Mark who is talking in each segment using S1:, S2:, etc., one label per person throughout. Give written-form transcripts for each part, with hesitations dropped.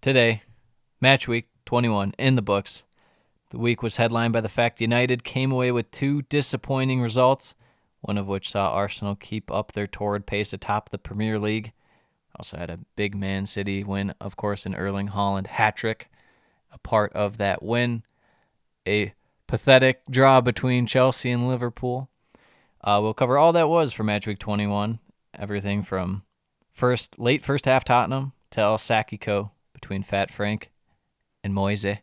S1: Today, Matchweek 21 in the books. The week was headlined by the fact United came away with two disappointing results, one of which saw Arsenal keep up their torrid pace atop the Premier League. Also had a big Man City win, of course, an Erling Haaland hat-trick, a part of that win. A pathetic draw between Chelsea and Liverpool. We'll cover all that was for Matchweek 21, everything from late first half Tottenham to El Sakiko between Fat Frank and Moise.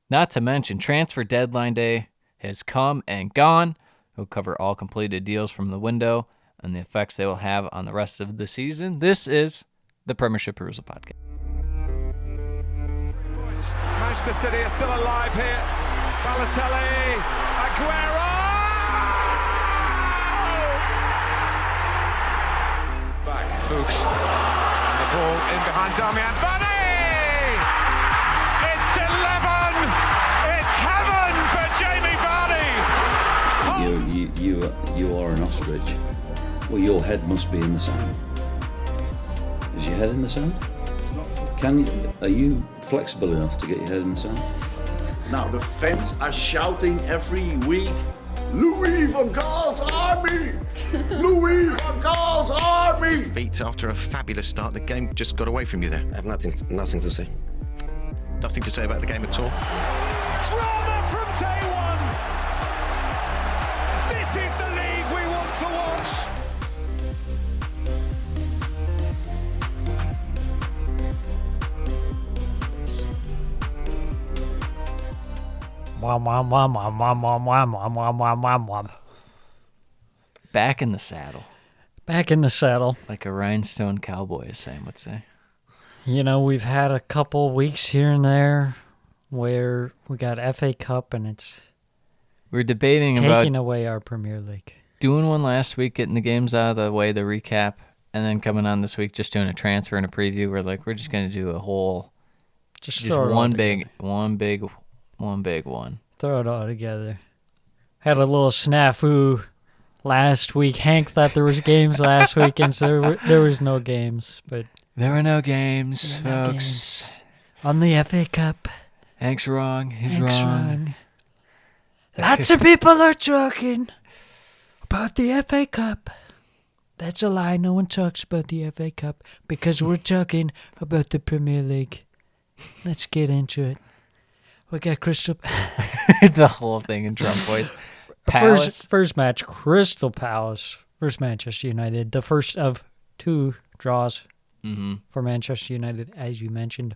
S1: Not to mention, transfer deadline day has come and gone. We'll cover all completed deals from the window and the effects they will have on the rest of the season. This is the Premiership Perusal podcast.
S2: Manchester City are still alive here. Balotelli, Aguero! Back, Fuchs, and the ball in behind Damian Bunny! It's 11! It's heaven for Jamie Vardy!
S3: You are an ostrich. Well, your head must be in the sand. Is your head in the sand? Are you flexible enough to get your head in the sand?
S4: Now the fans are shouting every week, Louis van Gaal's army! Louis van Gaal's army!
S5: Feet after a fabulous start, the game just got away from you there.
S6: I have nothing to say.
S5: Nothing to say about the game at all.
S2: Drama from day one! This is the league we want to watch!
S1: Back in the saddle.
S7: Back in the saddle.
S1: Like a rhinestone cowboy, as Sam would say.
S7: You know, we've had a couple weeks here and there where we got FA Cup and it's
S1: We're debating
S7: taking
S1: about
S7: away our Premier League.
S1: doing one last week, getting the games out of the way, the recap, and then coming on this week just doing a transfer and a preview. We're just going to do a whole, just
S7: throw it all
S1: one
S7: together.
S1: big one.
S7: Throw it all together. Had a little snafu last week. Hank thought there was games last week, and so there was no games. But
S1: There were no games, folks.
S7: on the FA Cup,
S1: Hank's wrong. He's
S7: Hank's
S1: wrong.
S7: Lots of people are talking about the FA Cup. That's a lie. No one talks about the FA Cup because we're talking about the Premier League. Let's get into it. We got Crystal.
S1: The whole thing in drum voice. Palace.
S7: First match, Crystal Palace. First Manchester United. The first of two draws for Manchester United, as you mentioned.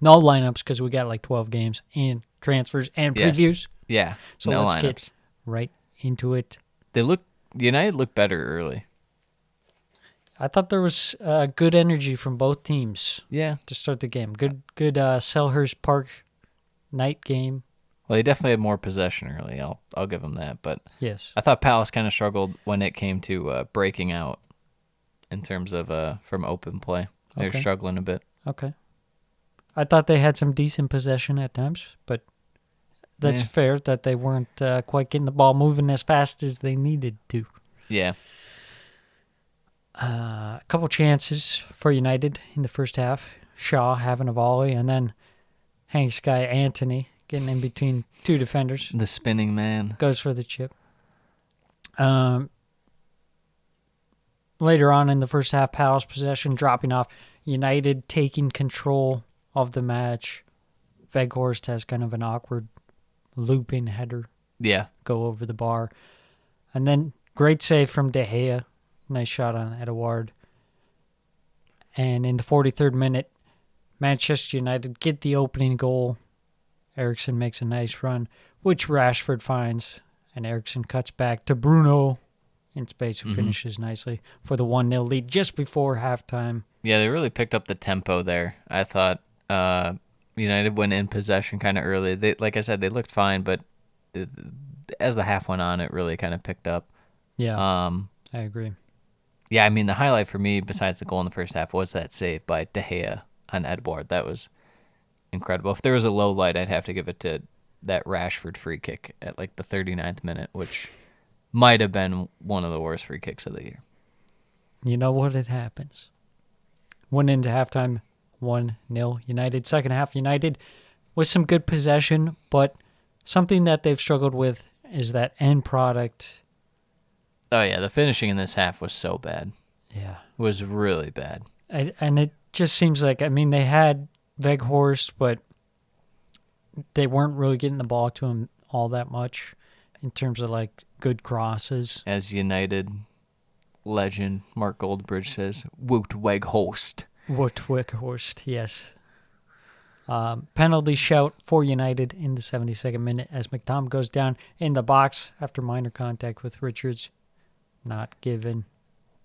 S7: No lineups because we got like 12 games and transfers and
S1: Yes.
S7: previews.
S1: Yeah,
S7: So
S1: no
S7: let's
S1: lineups.
S7: get right into it.
S1: United looked better early.
S7: I thought there was good energy from both teams
S1: Yeah.
S7: to start the game. Good Selhurst Park night game.
S1: Well, they definitely had more possession early. I'll give them that. But
S7: Yes.
S1: I thought Palace kind of struggled when it came to breaking out in terms of from open play. They were
S7: Okay.
S1: struggling a bit.
S7: Okay. I thought they had some decent possession at times, but that's
S1: Yeah.
S7: fair that they weren't quite getting the ball moving as fast as they needed to.
S1: Yeah.
S7: A couple chances for United in the first half. Shaw having a volley, and then Hank's guy Anthony getting in between two defenders.
S1: The spinning man.
S7: Goes for the chip. Later on in the first half, Palace possession dropping off. United taking control of the match. Weghorst has kind of an awkward looping header
S1: Yeah.
S7: go over the bar. And then great save from De Gea. Nice shot on Edouard. And in the 43rd minute, Manchester United get the opening goal. Eriksen makes a nice run, which Rashford finds. And Eriksen cuts back to Bruno in space, who finishes nicely for the 1-0 lead just before halftime.
S1: Yeah, they really picked up the tempo there. I thought United went in possession kind of early. They, like I said, they looked fine, but as the half went on, it really kind of picked up.
S7: Yeah, I agree.
S1: Yeah, I mean, the highlight for me, besides the goal in the first half, was that save by De Gea on Edouard. That was incredible. If there was a low light, I'd have to give it to that Rashford free kick at like the 39th minute, which might have been one of the worst free kicks of the year.
S7: You know what? It happens. Went into halftime 1-0 United. Second half, United with some good possession, but something that they've struggled with is that end product.
S1: Oh, yeah, the finishing in this half was so bad.
S7: Yeah.
S1: It was really bad.
S7: And it just seems like, I mean, they had Weghorst, but they weren't really getting the ball to him all that much in terms of, like, good crosses.
S1: As United legend Mark Goldbridge says, Wout Weghorst.
S7: Wout Weghorst, yes. Penalty shout for United in the 72nd minute as McTom goes down in the box after minor contact with Richards. Not given.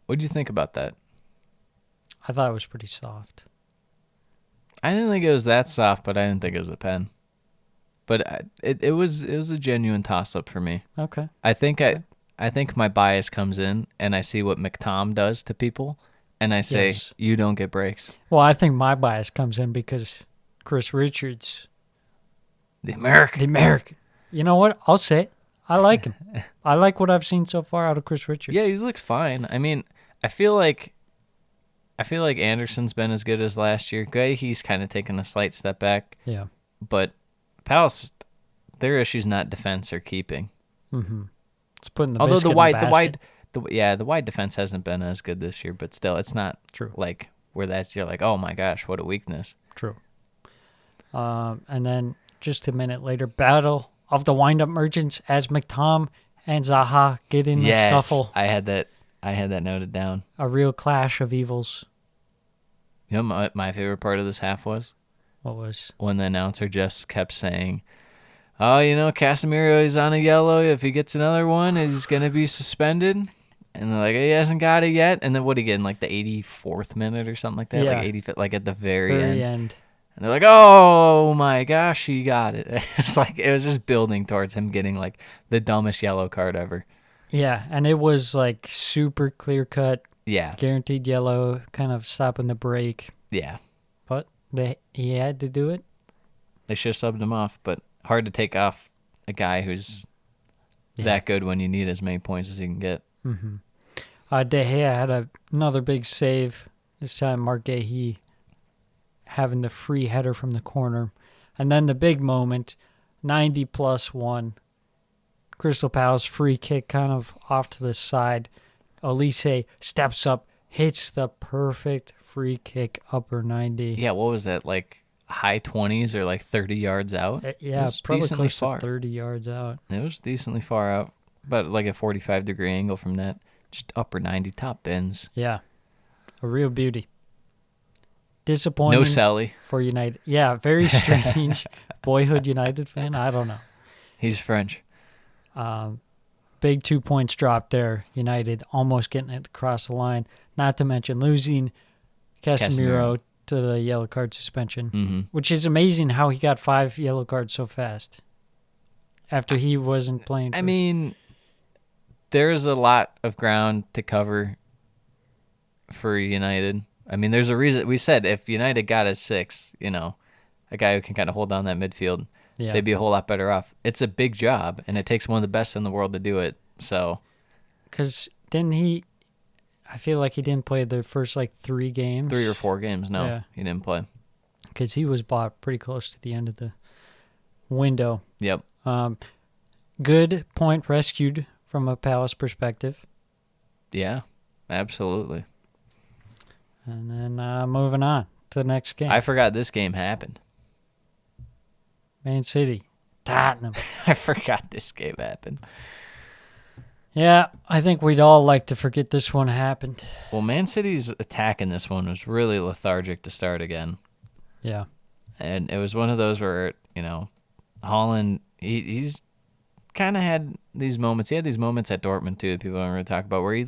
S1: What did you think about that?
S7: I thought it was pretty soft.
S1: I didn't think it was that soft, but I didn't think it was a pen. But it was a genuine toss-up for me.
S7: Okay.
S1: I think my bias comes in, and I see what McTom does to people, and I say,
S7: Yes.
S1: you don't get breaks.
S7: Well, I think my bias comes in because Chris Richards,
S1: The American.
S7: You know what? I'll say it. I like him. I like what I've seen so far out of Chris Richards.
S1: Yeah, he looks fine. I mean, I feel like Anderson's been as good as last year. He's kind of taken a slight step back.
S7: Yeah.
S1: But Palace, their issue's not defense or keeping.
S7: Mm-hmm. It's putting the
S1: Although
S7: biscuit in the basket.
S1: the wide defense hasn't been as good this year, but still, it's not
S7: True.
S1: like where you're like, oh my gosh, what a weakness.
S7: True. And then just a minute later, battle of the wind-up merchants as McTom and Zaha get in the scuffle.
S1: I had that noted down.
S7: A real clash of evils.
S1: You know what my favorite part of this half was?
S7: What was?
S1: When the announcer just kept saying, oh, Casemiro is on a yellow. If he gets another one, he's going to be suspended. And they're like, he hasn't got it yet. And then what do he get in, like, the 84th minute or something like that?
S7: Yeah.
S1: Like 85th, like at the very end. And they're like, oh, my gosh, he got it. It's like it was just building towards him getting, like, the dumbest yellow card ever.
S7: Yeah, and it was, like, super clear-cut.
S1: Yeah.
S7: Guaranteed yellow, kind of stopping the break.
S1: Yeah.
S7: But he had to do it.
S1: They should have subbed him off, but hard to take off a guy who's that good when you need as many points as you can get.
S7: Mm-hmm. De Gea had another big save. This time, Mark Gahey having the free header from the corner. And then the big moment, 90+1. Crystal Palace free kick kind of off to the side. Elise steps up, hits the perfect free kick upper 90.
S1: Yeah, what was that, like high 20s or like 30 yards out?
S7: Yeah,
S1: it was
S7: probably
S1: decently
S7: close
S1: far.
S7: to 30 yards out.
S1: It was decently far out, but like a 45-degree angle from that. Just upper 90, top bins.
S7: Yeah, a real beauty. Disappointing.
S1: No Selly.
S7: For United. Yeah, very strange. Boyhood United fan? I don't know.
S1: He's French.
S7: Big 2 points dropped there. United almost getting it across the line. Not to mention losing Casemiro to the yellow card suspension, which is amazing how he got 5 yellow cards so fast after he wasn't playing.
S1: I mean, there's a lot of ground to cover for United. I mean, there's a reason. We said if United got a 6, a guy who can kind of hold down that midfield, they'd be a whole lot better off. It's a big job, and it takes one of the best in the world to do it. So,
S7: because then I feel like he didn't play the first 3 games.
S1: 3 or 4 games. No, he didn't play.
S7: Because he was bought pretty close to the end of the window.
S1: Yep.
S7: Good point rescued from a Palace perspective.
S1: Yeah, absolutely.
S7: And then moving on to the next game.
S1: I forgot this game happened.
S7: Man City. Tottenham.
S1: I forgot this game happened.
S7: Yeah, I think we'd all like to forget this one happened.
S1: Well, Man City's attack in this one was really lethargic to start again.
S7: Yeah.
S1: And it was one of those where, Haaland, he's kind of had these moments. He had these moments at Dortmund, too, that people don't really talk about, where he,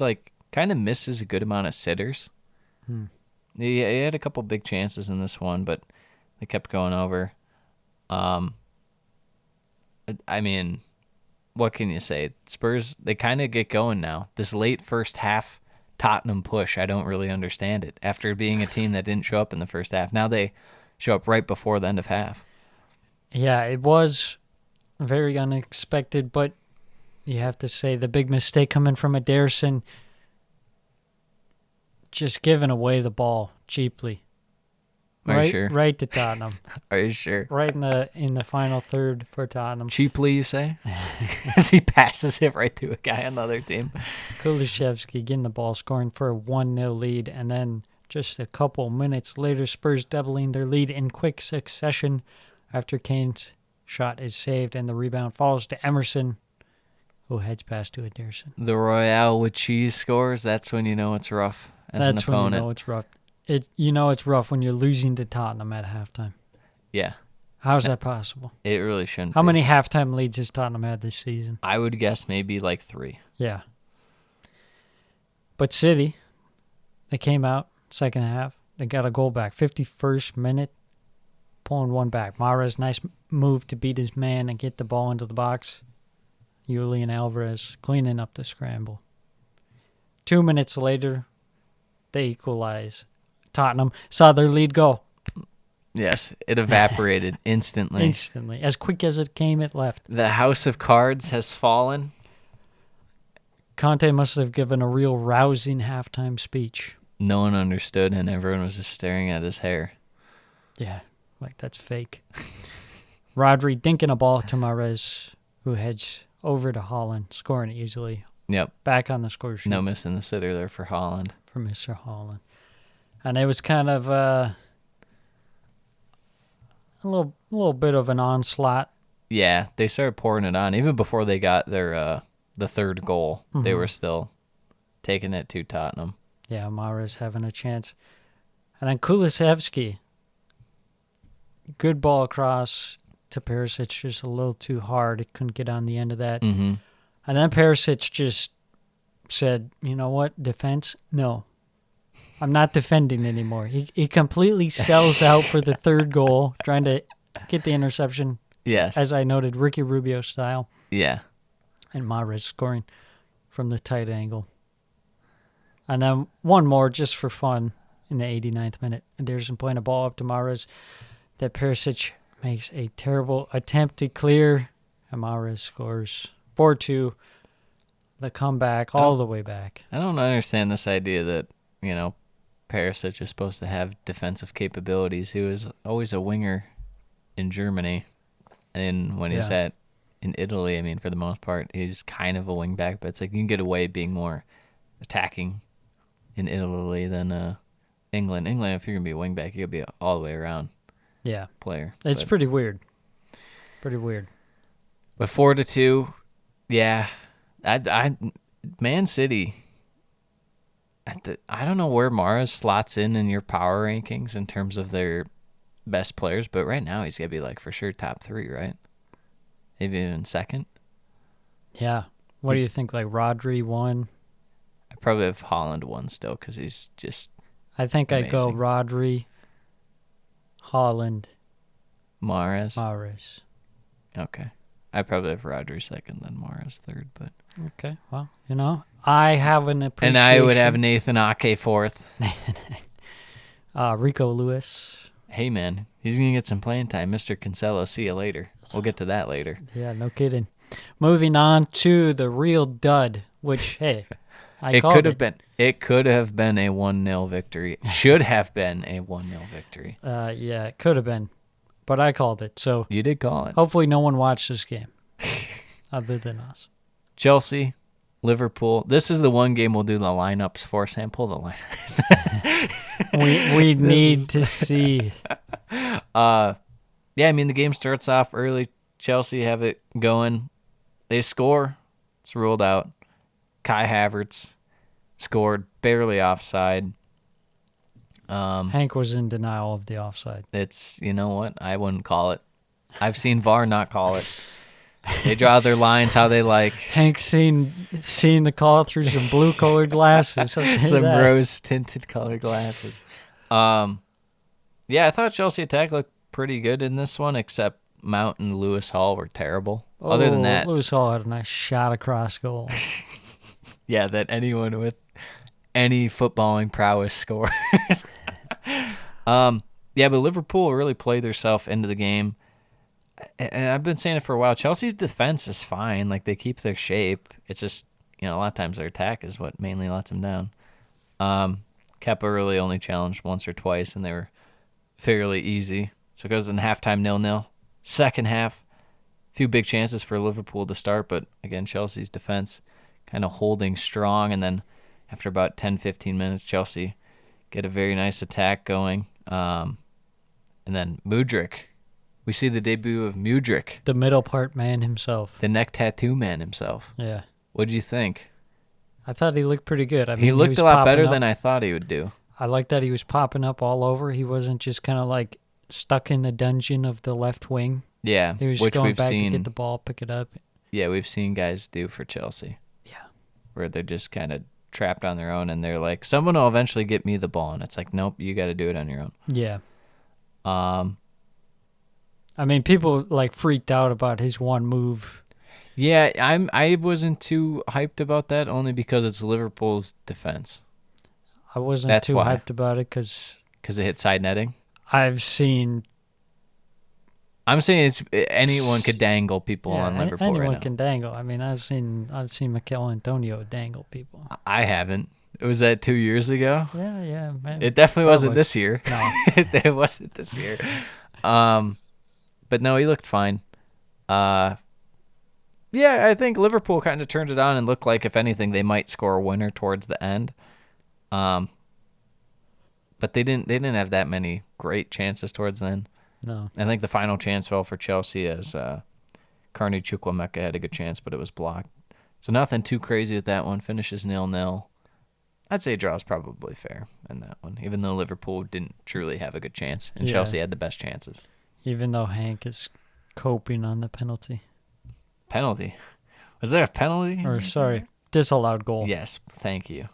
S1: kind of misses a good amount of sitters. He had a couple big chances in this one, but they kept going over. I mean, what can you say? Spurs, they kind of get going now. This late first half Tottenham push, I don't really understand it. After being a team that didn't show up in the first half, now they show up right before the end of half.
S7: Yeah, it was very unexpected, but you have to say the big mistake coming from Ederson, just giving away the ball cheaply.
S1: Are you sure?
S7: Right to Tottenham.
S1: Are you sure?
S7: Right in the final third for Tottenham.
S1: Cheaply, you say? As he passes it right to a guy on the other team.
S7: Kulishevsky getting the ball, scoring for a 1-0 lead, and then just a couple minutes later, Spurs doubling their lead in quick succession after Kane's shot is saved and the rebound falls to Emerson, who heads past to Ederson.
S1: The Royale with cheese scores, that's when you know it's rough as an
S7: That's when
S1: opponent.
S7: you know it's rough. It's rough when you're losing to Tottenham at halftime.
S1: Yeah,
S7: How's that possible?
S1: it really shouldn't
S7: How
S1: be.
S7: many halftime leads has Tottenham had this season?
S1: I would guess maybe like 3.
S7: Yeah. But City, they came out second half. They got a goal back. 51st minute, pulling one back. Mahrez, nice move to beat his man and get the ball into the box. Julian Alvarez cleaning up the scramble. 2 minutes later, they equalize. Tottenham saw their lead go.
S1: Yes, it evaporated instantly.
S7: Instantly. As quick as it came, it left.
S1: The house of cards has fallen.
S7: Conte must have given a real rousing halftime speech.
S1: No one understood, and everyone was just staring at his hair.
S7: Yeah, like that's fake. Rodri dinking a ball to Mahrez, who heads over to Holland, scoring easily.
S1: Yep.
S7: Back on the score sheet
S1: No missing the sitter there for Holland.
S7: for Mr. Holland. And it was kind of a little bit of an onslaught.
S1: Yeah, they started pouring it on. Even before they got their the third goal, they were still taking it to Tottenham.
S7: Yeah, Mahrez having a chance. And then Kulusevski, good ball across to Perisic, just a little too hard. It couldn't get on the end of that.
S1: Mm-hmm.
S7: And then Perisic just said, you know what, defense? No. I'm not defending anymore. He completely sells out for the third goal, trying to get the interception,
S1: Yes.
S7: as I noted, Ricky Rubio style.
S1: Yeah.
S7: And Mahrez scoring from the tight angle. And then one more just for fun in the 89th minute. Ederson playing a ball up to Mahrez that Perisic makes a terrible attempt to clear. And Mahrez scores 4-2. The comeback all the way back.
S1: I don't understand this idea that, Perisic is supposed to have defensive capabilities. He was always a winger in Germany. And when he's in Italy, for the most part, he's kind of a wing back, but it's like you can get away being more attacking in Italy than England. England, if you're going to be a wing back, you got to be all the way around player.
S7: It's pretty weird. Pretty weird.
S1: But 4-2, yeah. Man City, I don't know where Mahrez slots in your power rankings in terms of their best players, but right now he's got to be for sure top 3, right? Maybe even second.
S7: Yeah. What do you think? Rodri 1?
S1: I probably have Holland 1 still because he's just
S7: I think I'd go
S1: amazing.
S7: Rodri, Holland,
S1: Mahrez.
S7: Mahrez.
S1: Okay. I probably have Rodri second, then Mahrez third, but
S7: Okay, well, I have an appreciation.
S1: and I would have Nathan Ake fourth.
S7: Rico Lewis.
S1: Hey man, he's gonna get some playing time, Mr. Cancelo. See you later. We'll get to that later.
S7: Yeah, no kidding. Moving on to the real dud, which
S1: It could have been. It could have been a 1-0 victory. Should have been a 1-0 victory.
S7: Yeah, it could have been, but I called it. So
S1: You did call it.
S7: hopefully no one watched this game, other than us.
S1: Chelsea, Liverpool. This is the one game we'll do the lineups for. Sam, pull the line.
S7: We need to see.
S1: Yeah, the game starts off early. Chelsea have it going. They score. It's ruled out. Kai Havertz scored, barely offside.
S7: Hank was in denial of the offside.
S1: It's, you know what? I wouldn't call it. I've seen VAR not call it. They draw their lines how they like.
S7: Hank's seen the call through some blue-colored glasses.
S1: Some rose-tinted color glasses. Yeah, I thought Chelsea attack looked pretty good in this one, except Mount and Lewis Hall were terrible. Other than that,
S7: Lewis Hall had a nice shot across goal.
S1: yeah, that anyone with any footballing prowess scores. Yeah, but Liverpool really played themselves into the game. And I've been saying it for a while. Chelsea's defense is fine. They keep their shape. It's just, a lot of times their attack is what mainly lets them down. Kepa really only challenged once or twice, and they were fairly easy. So it goes in halftime 0-0. Second half, a few big chances for Liverpool to start, but again, Chelsea's defense kind of holding strong. And then after about 10, 15 minutes, Chelsea get a very nice attack going. And then Mudryk. We see the debut of Mudryk,
S7: The middle part man himself.
S1: the neck tattoo man himself.
S7: Yeah.
S1: What did you think?
S7: I thought he looked pretty good. I mean,
S1: He looked
S7: was
S1: a lot
S7: popping
S1: better
S7: up.
S1: than I thought he would do.
S7: I like that he was popping up all over. He wasn't just kind of like stuck in the dungeon of the left wing.
S1: Yeah,
S7: He was
S1: which
S7: going
S1: we've
S7: back to
S1: seen.
S7: get the ball, pick it up.
S1: Yeah, we've seen guys do for Chelsea.
S7: Yeah.
S1: Where they're just kind of trapped on their own, and they're like, someone will eventually get me the ball, and it's like, nope, you got to do it on your own.
S7: Yeah. I mean, people like freaked out about his one move.
S1: Yeah, I wasn't too hyped about that, only because it's Liverpool's defense.
S7: I wasn't
S1: That's
S7: too
S1: why.
S7: hyped about it because
S1: Because it hit side netting.
S7: I've seen
S1: I'm saying anyone could dangle people on Liverpool
S7: anyone
S1: right now.
S7: can dangle. I mean, I've seen Mikel Antonio dangle people.
S1: I haven't. Was that 2 years ago?
S7: Yeah, man.
S1: It definitely wasn't
S7: Probably.
S1: this year.
S7: No.
S1: It wasn't this year. But no, he looked fine. Yeah, I think Liverpool kind of turned it on and looked like, if anything, they might score a winner towards the end. But they didn't have that many great chances towards the end.
S7: No.
S1: I think the final chance fell for Chelsea as Carney Chukwuemeka had a good chance, but it was blocked. So nothing too crazy with that one. Finishes 0-0. I'd say draw is probably fair in that one, even though Liverpool didn't truly have a good chance, and
S7: Yeah.
S1: Chelsea had the best chances.
S7: Even though Hank is coping on the penalty.
S1: Penalty. Was there a penalty?
S7: Or, sorry, disallowed goal.
S1: Yes, thank you.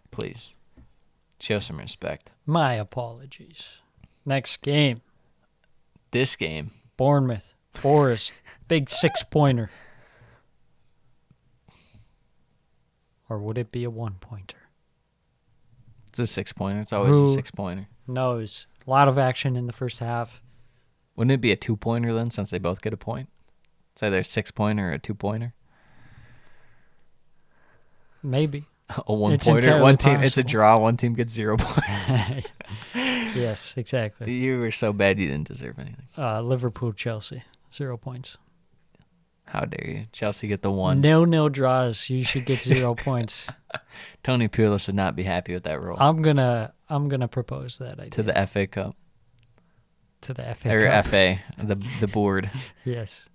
S1: Please. Show some respect.
S7: My apologies. Next game,
S1: This game,
S7: Bournemouth, Forest, big 6-pointer. Or would it be a 1-pointer?
S1: it's a 6-pointer. It's always a 6-pointer.
S7: Knows. A lot of action in the first half.
S1: Wouldn't it be a 2-pointer then, since they both get a point? It's either a 6-pointer or a 2-pointer.
S7: Maybe.
S1: A 1-pointer.
S7: entirely
S1: One team. It's a
S7: possible.
S1: draw. One team gets 0 points.
S7: Yes, exactly.
S1: You were so bad you didn't deserve anything.
S7: Liverpool, Chelsea, 0 points.
S1: How dare you? Chelsea get the 1.
S7: 0-0 draws. You should get 0 points.
S1: Tony Pulis would not be happy with that rule.
S7: I'm gonna propose that idea
S1: To the FA Cup.
S7: to the FA
S1: Or
S7: Cup.
S1: FA, the board.
S7: Yes.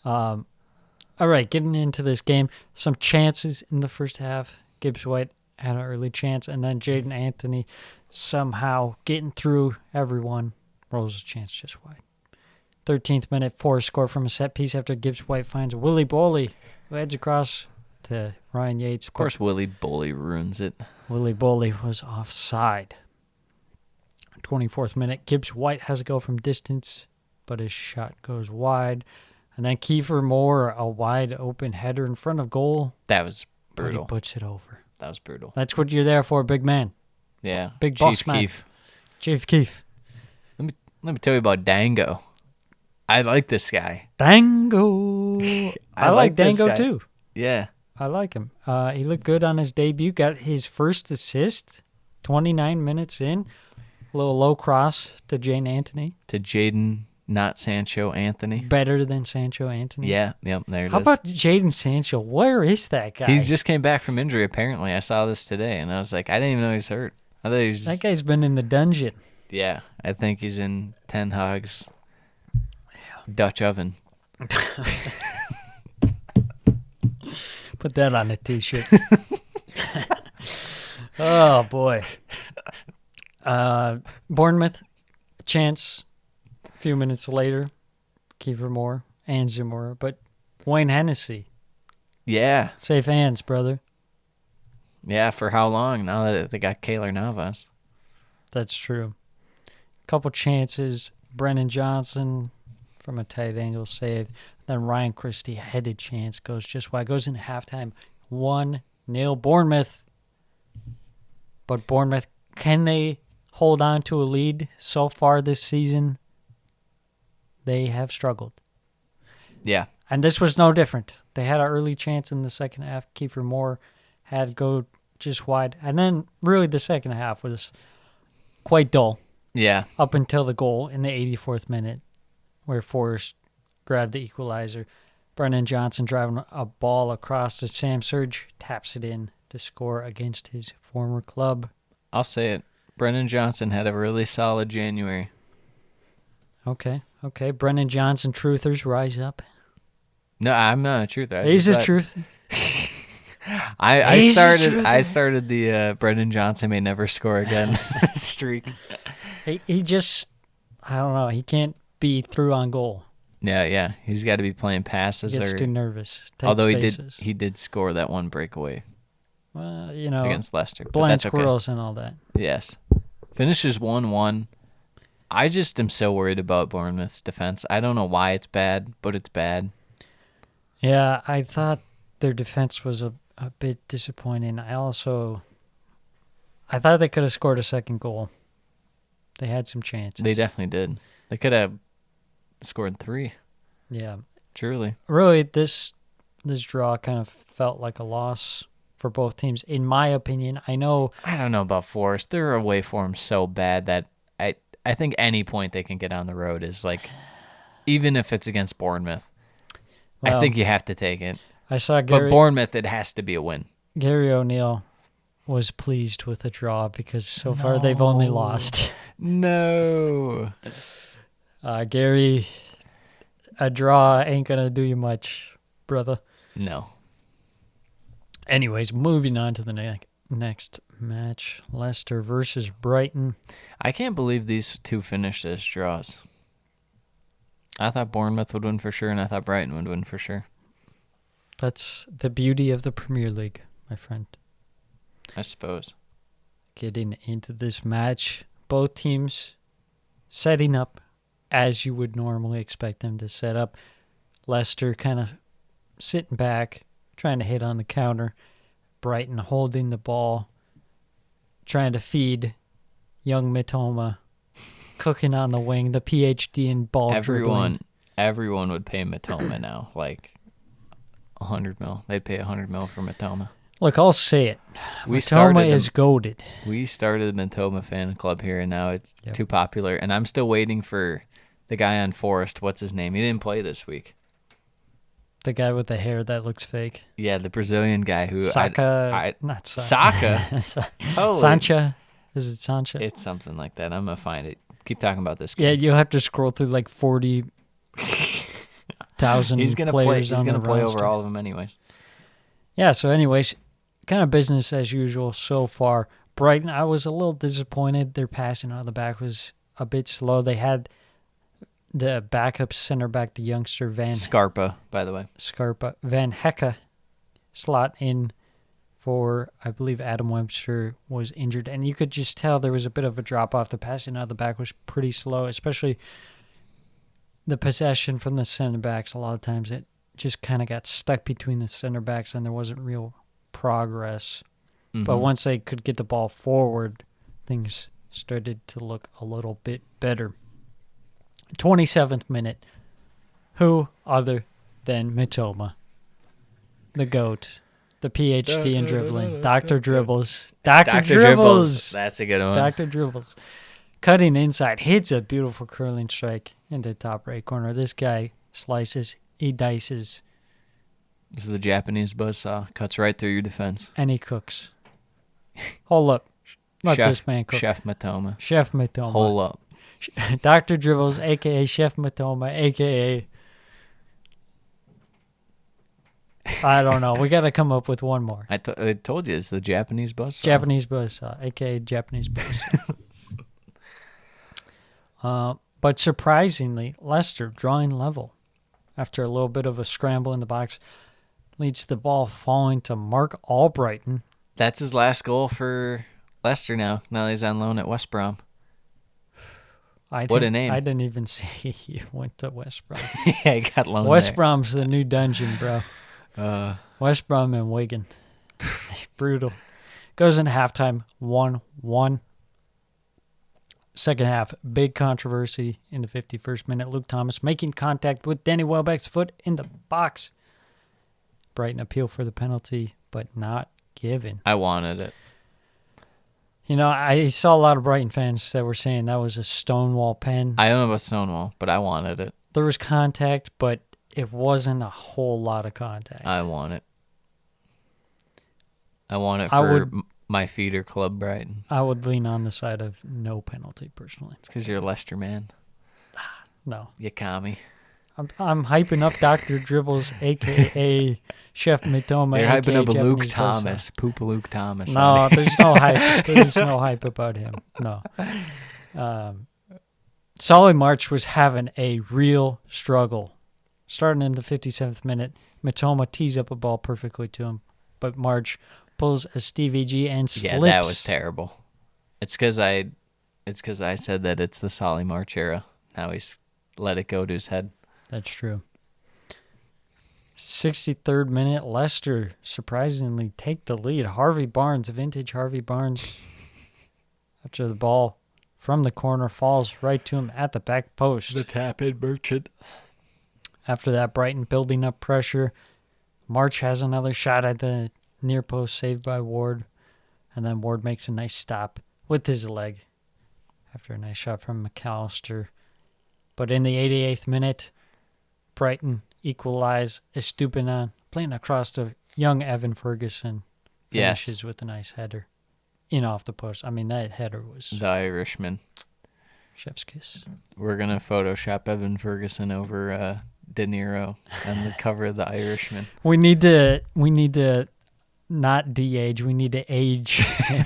S7: All right, getting into this game, some chances in the first half. Gibbs White had an early chance, and then Jaden Anthony somehow getting through everyone. Rolls his chance just wide. 13th minute, Forrest score from a set piece after Gibbs White finds Willie Boley, who heads across to Ryan Yates.
S1: Of course, Willie Boley ruins it.
S7: Willie Boley was offside. 24th minute, Gibbs White has a go from distance, but his shot goes wide. And then Kiefer Moore, a wide open header in front of goal,
S1: That was
S7: but
S1: brutal.
S7: he puts it over.
S1: That was brutal.
S7: That's what you're there for, big man.
S1: Yeah.
S7: Big
S1: Chief
S7: boss man.
S1: Keef.
S7: Chief Keef.
S1: Let me tell you about Dango. I like this guy.
S7: Dango. I like
S1: this
S7: Dango
S1: guy.
S7: too.
S1: Yeah.
S7: I like him. He looked good on his debut. Got his first assist 29 minutes in. A little low cross to Jane Anthony.
S1: To Jaden, not Sancho Anthony.
S7: Better than Sancho Anthony.
S1: Yeah. Yep. There it
S7: How
S1: is.
S7: about Jaden Sancho? Where is that guy?
S1: He just came back from injury, apparently. I saw this today, and I was like, I didn't even know he was hurt. I thought he was just...
S7: That guy's been in the dungeon.
S1: Yeah. I think he's in Ten Hag's Dutch oven.
S7: Put that on a t-shirt. Oh, boy. Bournemouth, chance a few minutes later. Kiefer Moore and Zamora. But Wayne Hennessy,
S1: Yeah.
S7: safe hands, brother.
S1: Yeah, for how long? Now that they got Kaylor Navas.
S7: That's true. Couple chances. Brennan Johnson from a tight angle save. Then Ryan Christie headed chance goes just wide. Goes into halftime 1-0 Bournemouth. But Bournemouth, can they hold on to a lead? So far this season, they have struggled.
S1: Yeah.
S7: And this was no different. They had an early chance in the second half. Kiefer Moore had to go just wide. And then really the second half was quite dull.
S1: Yeah.
S7: up until the goal in the 84th minute where Forrest grabbed the equalizer. Brennan Johnson driving a ball across to Sam Surge, taps it in to score against his former club.
S1: I'll say it. Brennan Johnson had a really solid January.
S7: Okay. Brennan Johnson truthers rise up.
S1: No, I'm not a truther.
S7: He's a truth.
S1: I started the Brendan Johnson may never score again streak.
S7: He just, I don't know, he can't be through on goal.
S1: Yeah. He's got to be playing passes.
S7: He gets too nervous.
S1: Although
S7: spaces.
S1: he did score that one breakaway.
S7: Well,
S1: against Leicester.
S7: Blind
S1: but
S7: squirrels and all that.
S1: Yes. Finishes 1-1. I just am so worried about Bournemouth's defense. I don't know why it's bad, but it's bad.
S7: Yeah, I thought their defense was a bit disappointing. I thought they could have scored a second goal. They had some chances.
S1: They definitely did. They could have scored 3.
S7: Yeah.
S1: Truly.
S7: Really, this draw kind of felt like a loss for both teams, in my opinion. I don't
S1: know about Forest. Their away form's so bad that I think any point they can get on the road is like, even if it's against Bournemouth, I think you have to take it.
S7: I saw
S1: but Bournemouth, it has to be a win.
S7: Gary O'Neill was pleased with the draw because so far they've only lost.
S1: No.
S7: Gary, a draw ain't going to do you much, brother.
S1: No.
S7: Anyways, moving on to the next match, Leicester versus Brighton.
S1: I can't believe these two finished as draws. I thought Bournemouth would win for sure, and I thought Brighton would win for sure.
S7: That's the beauty of the Premier League, my friend.
S1: I suppose.
S7: Getting into this match, both teams setting up as you would normally expect them to set up. Leicester kind of sitting back, trying to hit on the counter. Brighton holding the ball, trying to feed young Mitoma, cooking on the wing, the PhD in ball dribbling.
S1: Everyone would pay Mitoma now, like 100 mil. They'd pay 100 mil for Mitoma.
S7: Look, I'll say it. Mitoma is goated.
S1: We started the Mitoma fan club here, and now it's too popular. And I'm still waiting for the guy on Forest. What's his name? He didn't play this week.
S7: The guy with the hair that looks fake.
S1: Yeah, the Brazilian guy who...
S7: Not Saka. Sancha. Is it Sancha?
S1: It's something like that. I'm going to find it. Keep talking about this guy.
S7: Yeah, you'll have to scroll through like 40,000
S1: He's going to play over all of them anyways.
S7: Yeah, so anyways, kind of business as usual so far. Brighton, I was a little disappointed. Their passing out of the back was a bit slow. They had the backup center back, the youngster
S1: Scarpa, by the way.
S7: Van Hecke slot in for, I believe Adam Webster was injured. And you could just tell there was a bit of a drop off. The passing out of the back was pretty slow, especially the possession from the center backs. A lot of times it just kind of got stuck between the center backs and there wasn't real progress. Mm-hmm. But once they could get the ball forward, things started to look a little bit better. 27th minute. Who other than Mitoma? The GOAT. The PhD in dribbling. Dr. Dribbles. Dr. Dribbles.
S1: That's a good one.
S7: Dr. Dribbles. Cutting inside. Hits a beautiful curling strike into the top right corner. This guy slices. He dices.
S1: This is the Japanese buzzsaw. Cuts right through your defense.
S7: And he cooks. Hold up. Let this man cook.
S1: Chef Mitoma.
S7: Chef Mitoma.
S1: Hold up.
S7: Dr. Dribbles, a.k.a. Chef Mitoma, a.k.a. I don't know. We got to come up with one more.
S1: I told you, it's the Japanese buzzsaw.
S7: Japanese buzzsaw, a.k.a. Japanese buzzsaw. But surprisingly, Leicester drawing level after a little bit of a scramble in the box leads the ball falling to Mark Albrighton.
S1: That's his last goal for Leicester now. Now he's on loan at West Brom. What a name.
S7: I didn't even see he went to West Brom.
S1: Yeah, he got loaned
S7: West
S1: there.
S7: Brom's the new dungeon, bro. West Brom and Wigan. Brutal. Goes into halftime 1-1. Second half, big controversy in the 51st minute. Luke Thomas making contact with Danny Welbeck's foot in the box. Brighton appeal for the penalty, but not given.
S1: I wanted it.
S7: I saw a lot of Brighton fans that were saying that was a Stonewall pen.
S1: I don't know about Stonewall, but I wanted it.
S7: There was contact, but it wasn't a whole lot of contact.
S1: I want it. I want it for my feeder club, Brighton.
S7: I would lean on the side of no penalty, personally.
S1: It's because you're a Leicester man.
S7: No.
S1: You commie.
S7: I'm hyping up Dr. Dribbles, a.k.a. Chef Mitoma.
S1: You're hyping up
S7: aka
S1: Luke
S7: Japanese
S1: Thomas. Poop Luke Thomas.
S7: No, there's no hype. There's no hype about him. No. Solly March was having a real struggle. Starting in the 57th minute, Mitoma tees up a ball perfectly to him, but March pulls a Stevie G and slips.
S1: Yeah, that was terrible. It's because I said that it's the Solly March era. Now he's let it go to his head.
S7: That's true. 63rd minute, Leicester surprisingly take the lead. Vintage Harvey Barnes, after the ball from the corner falls right to him at the back post.
S1: The tap-in merchant.
S7: After that, Brighton building up pressure. March has another shot at the near post, saved by Ward. And then Ward makes a nice stop with his leg after a nice shot from McAllister. But in the 88th minute, Brighton equalize. Estupinan playing across to young Evan Ferguson. Finishes with a nice header in off the post. I mean, that header was
S1: the Irishman.
S7: Chef's kiss.
S1: We're going to Photoshop Evan Ferguson over De Niro on the cover of The Irishman.
S7: We need to not de-age. We need to age him.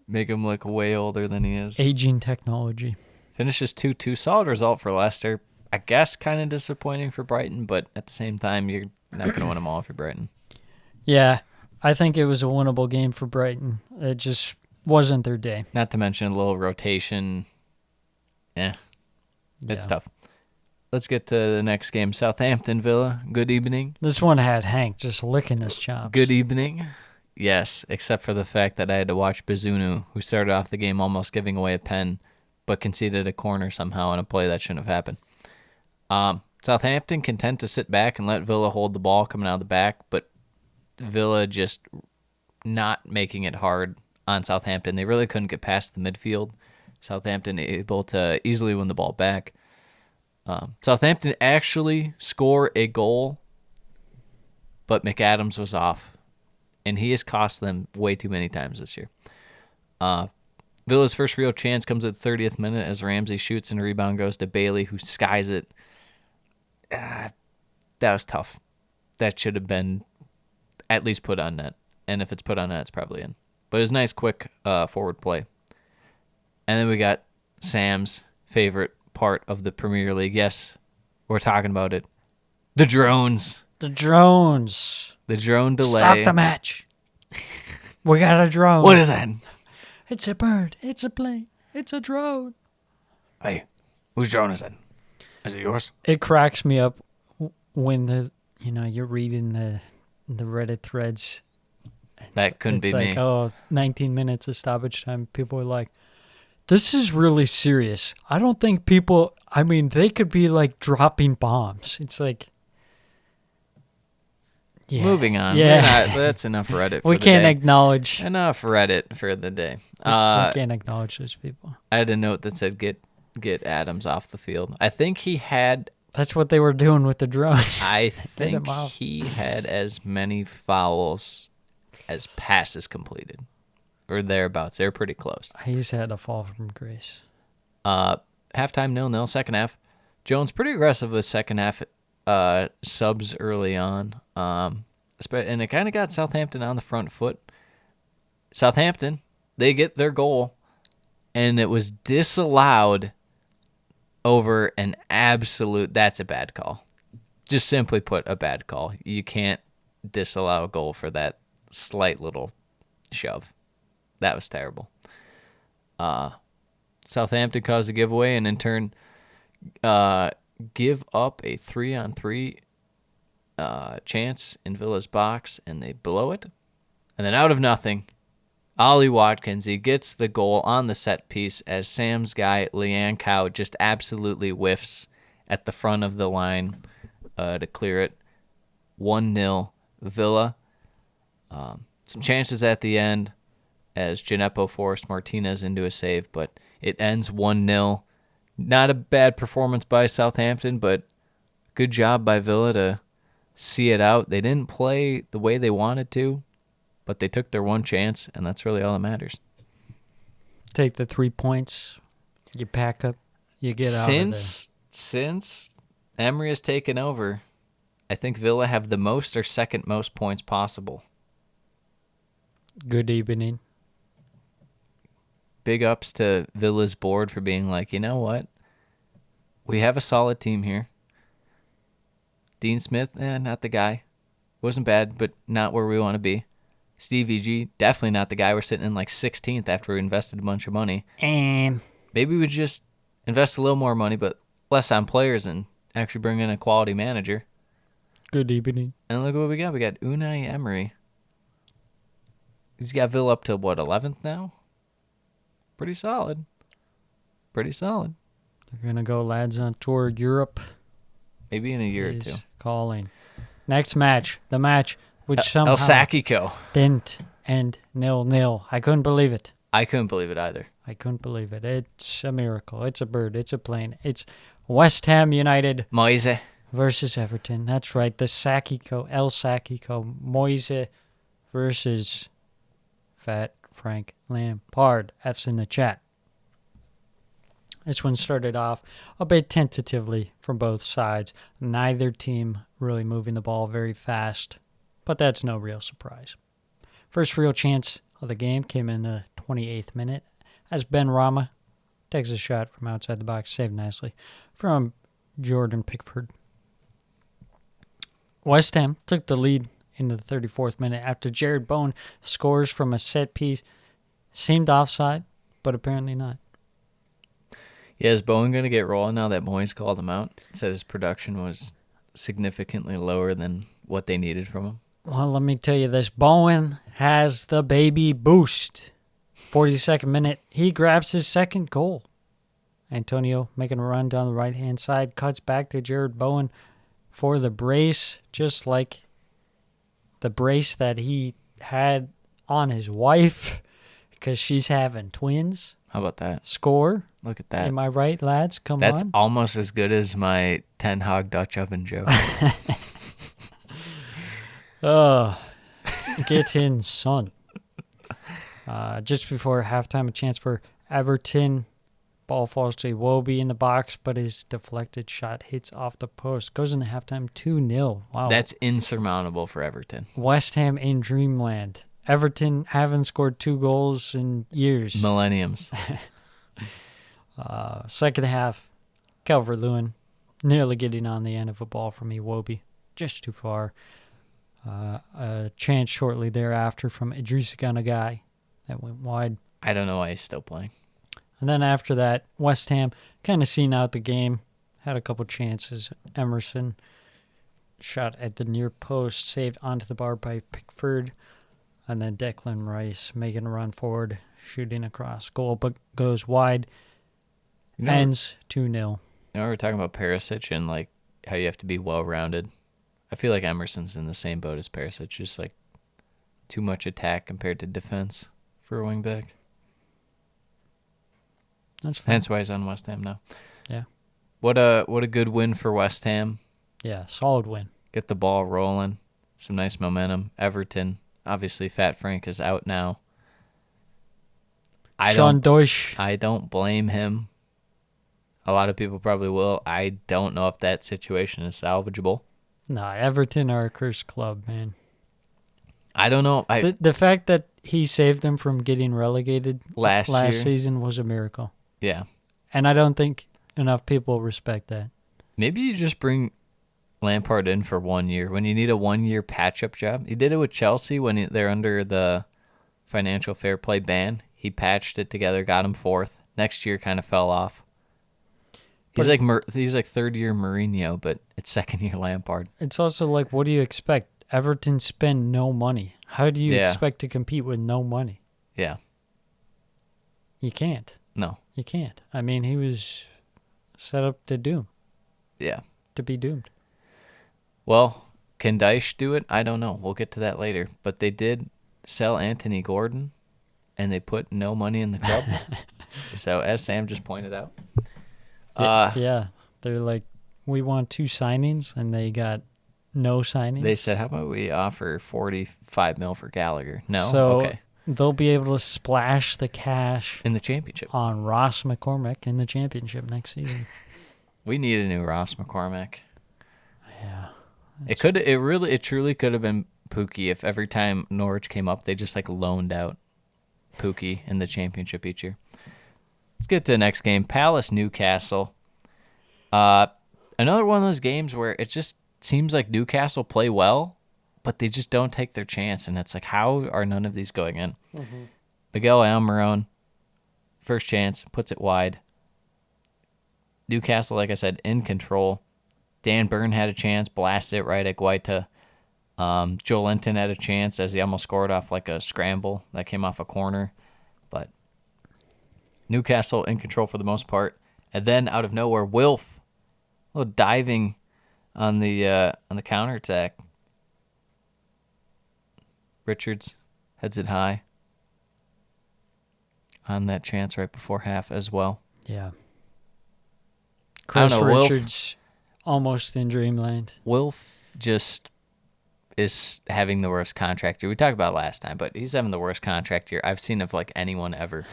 S1: Make him look way older than he is.
S7: Aging technology.
S1: Finishes 2-2. Solid result for Leicester. I guess kind of disappointing for Brighton, but at the same time, you're not going to win them all for Brighton.
S7: Yeah, I think it was a winnable game for Brighton. It just wasn't their day.
S1: Not to mention a little rotation. It's tough. Let's get to the next game. Southampton Villa. Good evening.
S7: This one had Hank just licking his chops.
S1: Good evening. Yes, except for the fact that I had to watch Bazunu, who started off the game almost giving away a pen, but conceded a corner somehow on a play that shouldn't have happened. Southampton content to sit back and let Villa hold the ball coming out of the back, but Villa just not making it hard on Southampton. They really couldn't get past the midfield. Southampton able to easily win the ball back. Southampton actually score a goal, but McAdams was off, and he has cost them way too many times this year. Villa's first real chance comes at the 30th minute as Ramsey shoots and a rebound goes to Bailey, who skies it. That was tough. That should have been at least put on net. And if it's put on net, it's probably in. But it was nice, quick forward play. And then we got Sam's favorite part of the Premier League. Yes, we're talking about it. The drones.
S7: The drones.
S1: The drone delay.
S7: Stop the match. We got a drone.
S1: What is that?
S7: It's a bird. It's a plane. It's a drone.
S1: Hey, whose drone is that? Is it yours?
S7: It cracks me up when you're reading the Reddit threads.
S1: That couldn't be
S7: like,
S1: me.
S7: 19 minutes of stoppage time. People are like, this is really serious. I don't think they could be like dropping bombs. It's like, yeah.
S1: Moving on.
S7: Yeah.
S1: That's enough Reddit for
S7: we
S1: the
S7: can't
S1: day.
S7: acknowledge.
S1: Enough Reddit for the day.
S7: We can't acknowledge those people.
S1: I had a note that said get Adams off the field. I think he had...
S7: That's what they were doing with the drones.
S1: I think he had as many fouls as passes completed. Or thereabouts. They were pretty close.
S7: He's had a fall from grace.
S1: Halftime 0-0, second half. Jones pretty aggressive with second half subs early on. And it kind of got Southampton on the front foot. Southampton, they get their goal, and it was disallowed over an absolute... That's a bad call. Just simply put, a bad call. You can't disallow a goal for that slight little shove. That was terrible. Southampton caused a giveaway and in turn give up a 3-on-3 chance in Villa's box, and they blow it. And then out of nothing, Ollie Watkins, he gets the goal on the set piece as Sam's guy, Lian Cow, just absolutely whiffs at the front of the line to clear it. 1-0 Villa. Some chances at the end. as Gineppo forced Martinez into a save, but it ends 1-0. Not a bad performance by Southampton, but good job by Villa to see it out. They didn't play the way they wanted to, but they took their one chance, and that's really all that matters.
S7: Take the 3 points. You pack up. You get out of there.
S1: Since Emery has taken over, I think Villa have the most or second most points possible.
S7: Good evening.
S1: Big ups to Villa's board for being like, you know what? We have a solid team here. Dean Smith, not the guy. Wasn't bad, but not where we want to be. Stevie G, definitely not the guy. We're sitting in like 16th after we invested a bunch of money. Maybe we just invest a little more money, but less on players and actually bring in a quality manager.
S7: Good evening.
S1: And look what we got. We got Unai Emery. He's got Villa up to, 11th now? Pretty solid. They're
S7: going to go, lads, on tour Europe.
S1: Maybe in a year or two.
S7: Calling. Next match. The match which somehow
S1: El Sacico
S7: didn't end 0-0. I couldn't believe it.
S1: I couldn't believe it either.
S7: I couldn't believe it. It's a miracle. It's a bird. It's a plane. It's West Ham United
S1: Moise.
S7: versus Everton. That's right. The Sacico, El Sacico. Moise versus Fat Frank Lampard. F's in the chat. This one started off a bit tentatively from both sides. Neither team really moving the ball very fast, but that's no real surprise. First real chance of the game came in the 28th minute as Ben Rama takes a shot from outside the box, saved nicely from Jordan Pickford. West Ham took the lead into the 34th minute after Jared Bowen scores from a set piece. Seemed offside, but apparently not.
S1: Yeah, is Bowen going to get rolling now that Moyes called him out? Said his production was significantly lower than what they needed from him.
S7: Well, let me tell you this. Bowen has the baby boost. 42nd minute, he grabs his second goal. Antonio making a run down the right-hand side, cuts back to Jared Bowen for the brace, just like the brace that he had on his wife because she's having twins.
S1: How about that?
S7: Score.
S1: Look at that.
S7: Am I right, lads? Come
S1: That's
S7: on.
S1: almost as good as my Ten Hag Dutch oven joke.
S7: Oh, get in, son. Just before halftime, a chance for Everton. Ball falls to Iwobi in the box, but his deflected shot hits off the post. Goes into halftime 2-0. Wow.
S1: That's insurmountable for Everton.
S7: West Ham in dreamland. Everton haven't scored 2 goals in years.
S1: Millenniums.
S7: Second half, Calvert-Lewin nearly getting on the end of a ball from Iwobi. Just too far. A chance shortly thereafter from Idrissa Gana Guy that went wide.
S1: I don't know why he's still playing.
S7: And then after that, West Ham kind of seen out the game. Had a couple chances. Emerson shot at the near post, saved onto the bar by Pickford. And then Declan Rice making a run forward, shooting across goal, but goes wide. Ends 2-0.
S1: You know, we were talking about Perisic and like how you have to be well-rounded. I feel like Emerson's in the same boat as Perisic, just like too much attack compared to defense for a wingback.
S7: That's fine.
S1: Hence why he's on West Ham now.
S7: Yeah.
S1: What a good win for West Ham.
S7: Yeah, solid win.
S1: Get the ball rolling. Some nice momentum. Everton. Obviously, Fat Frank is out now.
S7: Sean Dyche.
S1: I don't blame him. A lot of people probably will. I don't know if that situation is salvageable.
S7: Nah, Everton are a cursed club, man.
S1: I don't know.
S7: The fact that he saved them from getting relegated
S1: last
S7: season was a miracle.
S1: Yeah.
S7: And I don't think enough people respect that.
S1: Maybe you just bring Lampard in for 1 year when you need a 1-year patch-up job. He did it with Chelsea when they're under the financial fair play ban. He patched it together, got him 4th. Next year kind of fell off. He's like third-year Mourinho, but it's second-year Lampard.
S7: It's also like, what do you expect? Everton spend no money. How do you expect to compete with no money?
S1: Yeah.
S7: You can't.
S1: No.
S7: You can't. I mean, he was set up to doom.
S1: Yeah.
S7: To be doomed.
S1: Well, can Dyche do it? I don't know. We'll get to that later. But they did sell Anthony Gordon and they put no money in the club. So as Sam just pointed out,
S7: yeah, they're like, we want 2 signings, and they got no signings.
S1: they said, how about we offer 45 mil for Gallagher? No?
S7: So
S1: Okay.
S7: they'll be able to splash the cash
S1: In the championship.
S7: on Ross McCormick in the championship next season.
S1: We need a new Ross McCormick.
S7: Yeah.
S1: It truly could have been Pookie if every time Norwich came up, they just like loaned out Pookie in the championship each year. Let's get to the next game. Palace Newcastle. Another one of those games where it just seems like Newcastle play well, but they just don't take their chance. And it's like, how are none of these going in? Mm-hmm. Miguel Almiron, first chance, puts it wide. Newcastle, like I said, in control. Dan Burn had a chance, blasted it right at Guaita. Joe Linton had a chance as he almost scored off like a scramble that came off a corner. But Newcastle in control for the most part. And then out of nowhere, Wilf, a little diving on the counterattack. Richards heads it high on that chance right before half as well.
S7: Yeah.
S1: I don't
S7: Chris
S1: know, Wilf-
S7: Richards almost in dreamland.
S1: Wilf just is having the worst contract year. We talked about it last time, but he's having the worst contract year I've seen of like anyone ever.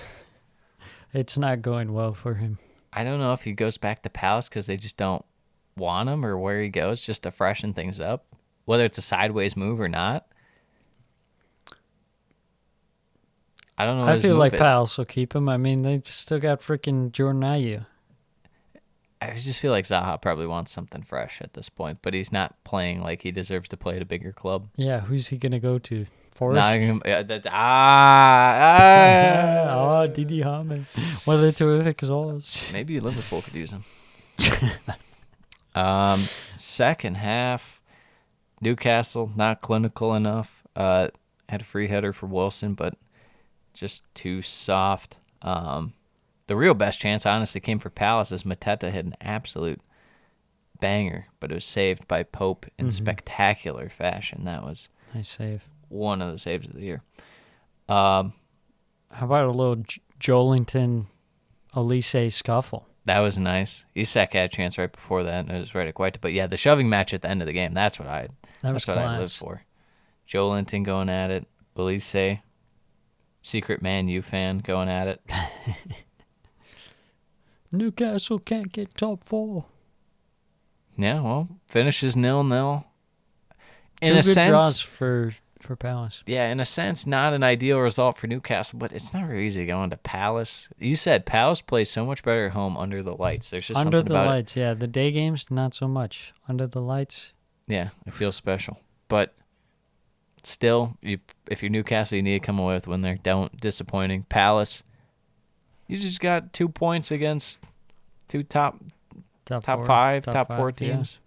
S7: It's not going well for him.
S1: I don't know if he goes back to Palace because they just don't want him or where he goes just to freshen things up, whether it's a sideways move or not. I don't know what
S7: I
S1: his
S7: feel
S1: move
S7: like
S1: is.
S7: Palace will keep him. I mean, they've still got freaking Jordan Ayew.
S1: I just feel like Zaha probably wants something fresh at this point, but he's not playing like he deserves to play at a bigger club.
S7: Yeah, who's he going to go to? Forest? Oh, Didi Hamann. What are the terrific results?
S1: Maybe Liverpool could use him. Second half, Newcastle not clinical enough. Had a free header for Wilson, but just too soft. The real best chance, honestly, came for Palace as Mateta hit an absolute banger, but it was saved by Pope in spectacular fashion. That was
S7: Nice save.
S1: one of the saves of the year.
S7: How about a little Joelinton Elise scuffle?
S1: That was nice. Isak had a chance right before that, and it was right at Guaita. But yeah, the shoving match at the end of the game, that's what I
S7: was
S1: live
S7: class.
S1: for. Joe Linton going at it. Elise, secret Man U fan going at it.
S7: Newcastle can't get top 4.
S1: Yeah, well, finishes 0-0. In
S7: Two
S1: a
S7: good
S1: sense,
S7: draws for Palace.
S1: yeah, in a sense, not an ideal result for Newcastle, but it's not very easy going to Palace. You said Palace plays so much better at home under the lights. There's just
S7: Under
S1: something
S7: the
S1: about
S7: lights, yeah. The day games, not so much. Under the lights.
S1: Yeah, it feels special. But still, if you're Newcastle, you need to come away with a win there. Don't disappointing. Palace, you just got 2 points against two top
S7: Top
S1: 5, top 4
S7: yeah.
S1: teams.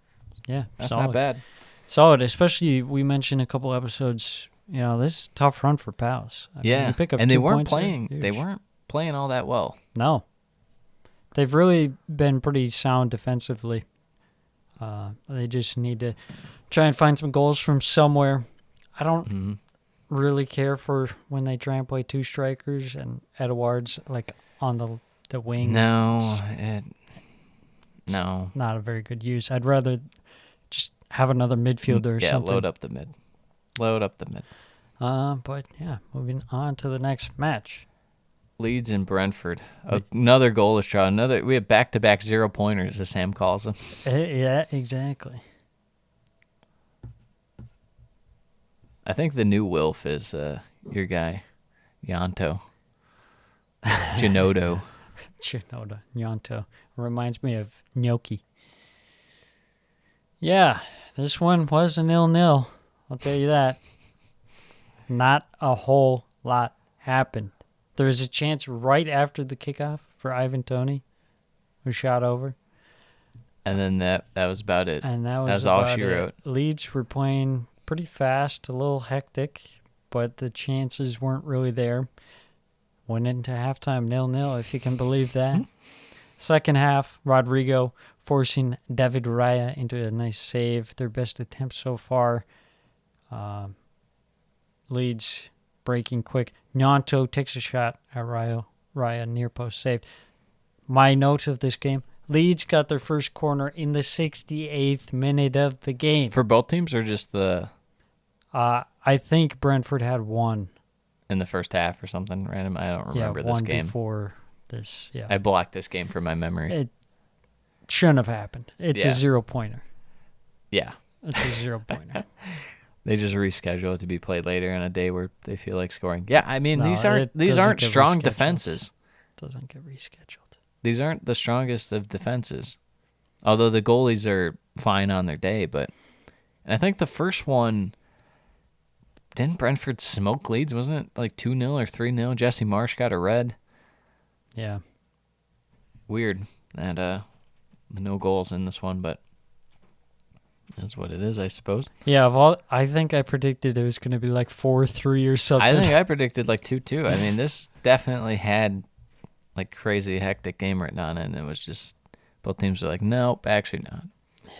S7: Yeah,
S1: That's
S7: solid.
S1: not bad.
S7: Solid, especially we mentioned a couple episodes. You know, this is a tough run for Palace. I mean,
S1: Yeah,
S7: you pick up
S1: and they
S7: 2
S1: weren't
S7: points there,
S1: playing. They
S7: huge.
S1: weren't playing all that well.
S7: No, they've really been pretty sound defensively. They just need to try and find some goals from somewhere. I don't really care for when they try and play 2 strikers and Edouard's like on the wing.
S1: No.
S7: Not a very good use. I'd rather just have another midfielder or
S1: Yeah,
S7: something.
S1: load up the mid.
S7: But yeah, moving on to the next match.
S1: Leeds and Brentford. Another goalless draw. We have back-to-back 0-pointers, as Sam calls them.
S7: Yeah, exactly.
S1: I think the new Wilf is your guy, Yanto. Ginodo.
S7: Chinoda, Nyanto. Reminds me of gnocchi. Yeah, this one was a 0-0. I'll tell you that. Not a whole lot happened. There was a chance right after the kickoff for Ivan Toney, who shot over.
S1: And then that was about it.
S7: And that was
S1: all
S7: about
S1: she
S7: it.
S1: wrote.
S7: Leeds were playing pretty fast, a little hectic, but the chances weren't really there. Went into halftime 0-0, if you can believe that. Second half, Rodrigo forcing David Raya into a nice save. Their best attempt so far. Leeds breaking quick. Gnonto takes a shot at Raya near post saved. My note of this game, Leeds got their first corner in the 68th minute of the game.
S1: For both teams or just
S7: I think Brentford had one.
S1: in the first half or something random? I don't remember this
S7: one
S1: game.
S7: before this. Yeah,
S1: I blocked this game from my memory.
S7: it shouldn't have happened. It's
S1: Yeah.
S7: a 0-pointer.
S1: Yeah.
S7: It's a 0-pointer.
S1: They just reschedule it to be played later on a day where they feel like scoring. Yeah, I mean,
S7: No,
S1: these
S7: it
S1: aren't
S7: doesn't get
S1: strong
S7: rescheduled.
S1: defenses.
S7: Doesn't get rescheduled.
S1: These aren't the strongest of defenses. Although the goalies are fine on their day, and I think the first one, didn't Brentford smoke Leeds? Wasn't it like 2-0 or 3-0? Jesse Marsh got a red.
S7: Yeah.
S1: Weird. And no goals in this one, but that's what it is, I suppose.
S7: Yeah, I think I predicted it was going to be like 4-3 or something.
S1: I think I predicted like 2-2. I mean, this definitely had like crazy hectic game written on it, and it was just both teams were like, nope, actually not.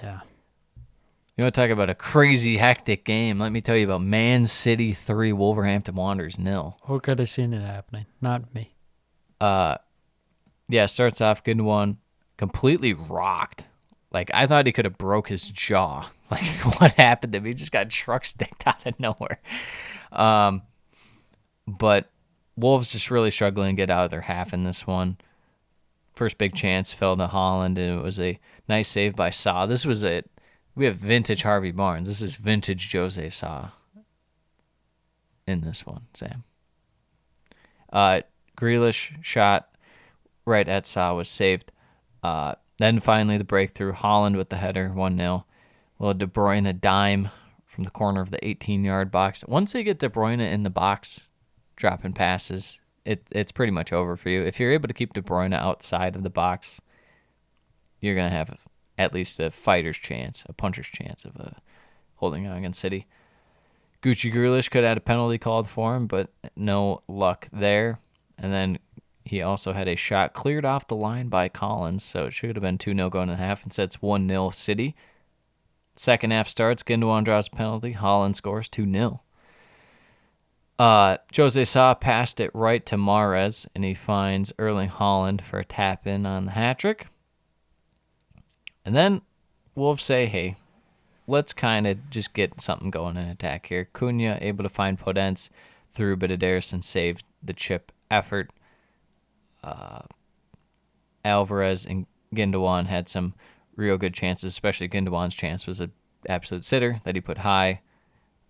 S7: Yeah.
S1: You want to talk about a crazy hectic game? Let me tell you about Man City 3, Wolverhampton Wanderers 0.
S7: Who could have seen it happening? Not me.
S1: Yeah, starts off Gundogan completely rocked. Like, I thought he could have broke his jaw. Like, what happened to him? He just got truck sticked out of nowhere. But Wolves just really struggling to get out of their half in this one. First big chance fell to Holland, and it was a nice save by Sa. This was it. We have vintage Harvey Barnes. This is vintage Jose Sa in this one, Sam. Grealish shot right at Sa was saved. Then finally the breakthrough. Holland with the header, 1-0. Well, De Bruyne a dime from the corner of the 18-yard box. Once they get De Bruyne in the box, dropping passes, it's pretty much over for you. If you're able to keep De Bruyne outside of the box, you're going to have at least a fighter's chance, a puncher's chance of holding on against City. Gucci Grealish could have had a penalty called for him, but no luck there. And then he also had a shot cleared off the line by Collins, so it should have been 2-0 going in the half. Instead, it's 1-0 City. Second half starts, Gundogan draws a penalty, Holland scores 2-0. Jose Sa passed it right to Mahrez, and he finds Erling Haaland for a tap-in on the hat-trick. And then Wolves say, hey, let's kind of just get something going in attack here. Cunha able to find Podence through, but Ederson saved the chip effort. Alvarez and Gundogan had some real good chances, especially Gundogan's chance was an absolute sitter that he put high.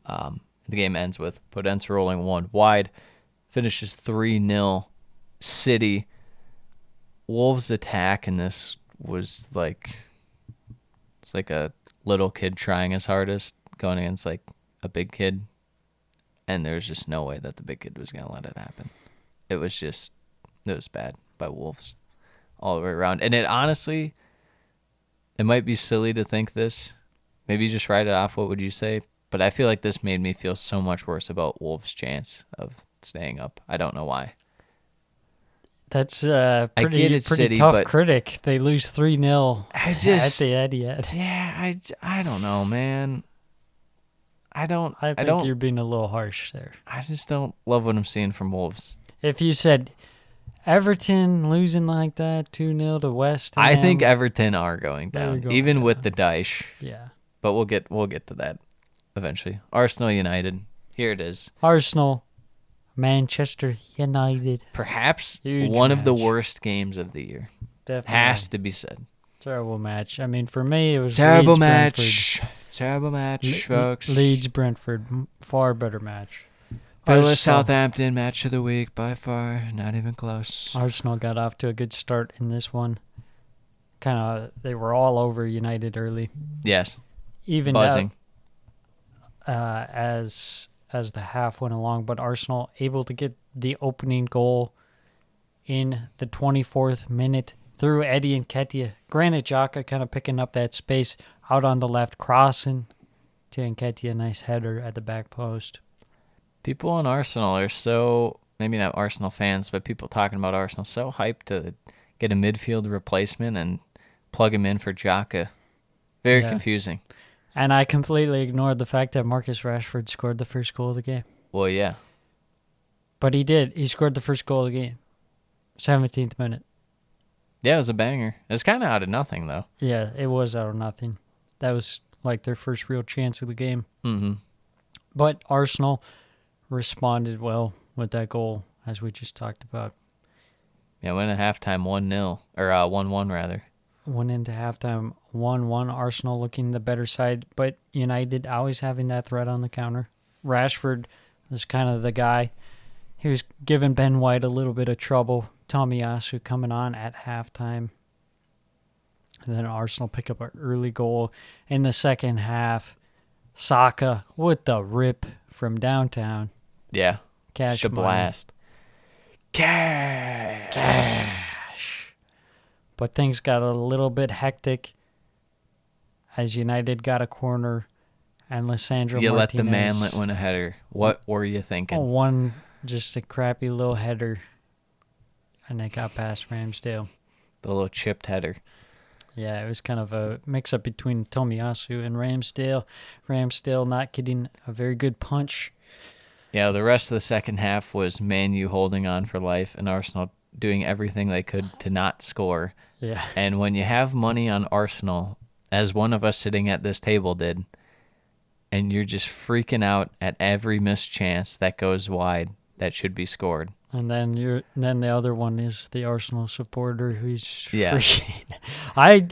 S1: The game ends with Podence rolling one wide, finishes 3-0 City. Wolves' attack in this was like, it's like a little kid trying his hardest going against like a big kid, and there's just no way that the big kid was going to let it happen. It was bad by Wolves all the way around. And it honestly, it might be silly to think this. Maybe just write it off. What would you say? But I feel like this made me feel so much worse about Wolves' chance of staying up. I don't know why.
S7: That's a
S1: I get it,
S7: pretty
S1: City,
S7: tough
S1: but
S7: critic. They lose 3-0
S1: I
S7: at
S1: just,
S7: the Etihad.
S1: yeah, I don't know, man. I
S7: think you're being a little harsh there.
S1: I just don't love what I'm seeing from Wolves.
S7: If you said Everton losing like that, 2-0 to West Ham.
S1: I think Everton are going
S7: They're
S1: down,
S7: going
S1: even
S7: down.
S1: with the Dyche.
S7: Yeah.
S1: But we'll get to that eventually. Arsenal United. Here it is.
S7: Arsenal, Manchester United.
S1: Perhaps
S7: Huge
S1: one of the
S7: match.
S1: worst games of the year.
S7: Definitely.
S1: Has to be said.
S7: Terrible match. I mean, for me, it was
S1: Terrible
S7: Leeds,
S1: match. Terrible match, folks.
S7: Leeds Brentford, far better match.
S1: Villa
S7: Arsenal-
S1: Southampton match of the week by far. Not even close.
S7: Arsenal got off to a good start in this one. They were all over United early.
S1: Yes.
S7: Even
S1: Buzzing.
S7: as the half went along, but Arsenal able to get the opening goal in the 24th minute through Eddie Nketiah. Granit Xhaka kind of picking up that space out on the left, crossing to Nketiah. Nice header at the back post.
S1: People in Arsenal are so, maybe not Arsenal fans, but people talking about Arsenal, so hyped to get a midfield replacement and plug him in for Xhaka. Very
S7: Yeah.
S1: confusing.
S7: And I completely ignored the fact that Marcus Rashford scored the first goal of the game.
S1: Well, yeah.
S7: But he did. He scored the first goal of the game. 17th minute.
S1: Yeah, it was a banger. It's kind of out of nothing, though.
S7: Yeah, it was out of nothing. That was like their first real chance of the game.
S1: Mm-hmm.
S7: But Arsenal responded well with that goal, as we just talked about.
S1: Yeah, went at halftime 1-0, or 1-1 rather.
S7: Went into halftime 1-1. Arsenal looking the better side, but United always having that threat on the counter. Rashford was kind of the guy. He was giving Ben White a little bit of trouble. Tomiyasu coming on at halftime. And then Arsenal pick up an early goal in the second half. Saka with the rip from downtown.
S1: Yeah,
S7: Cash
S1: just a
S7: money.
S1: blast.
S7: Cash. But things got a little bit hectic as United got a corner and Lissandro
S1: You let
S7: Martinez
S1: the manlet win a header. What were you thinking?
S7: won just a crappy little header, and it got past Ramsdale.
S1: The little chipped header.
S7: Yeah, it was kind of a mix-up between Tomiyasu and Ramsdale. Ramsdale not getting a very good punch.
S1: Yeah, the rest of the second half was Man U holding on for life and Arsenal doing everything they could to not score.
S7: Yeah.
S1: And when you have money on Arsenal, as one of us sitting at this table did, and you're just freaking out at every missed chance that goes wide that should be scored.
S7: And then the other one is the Arsenal supporter who's
S1: Yeah.
S7: freaking.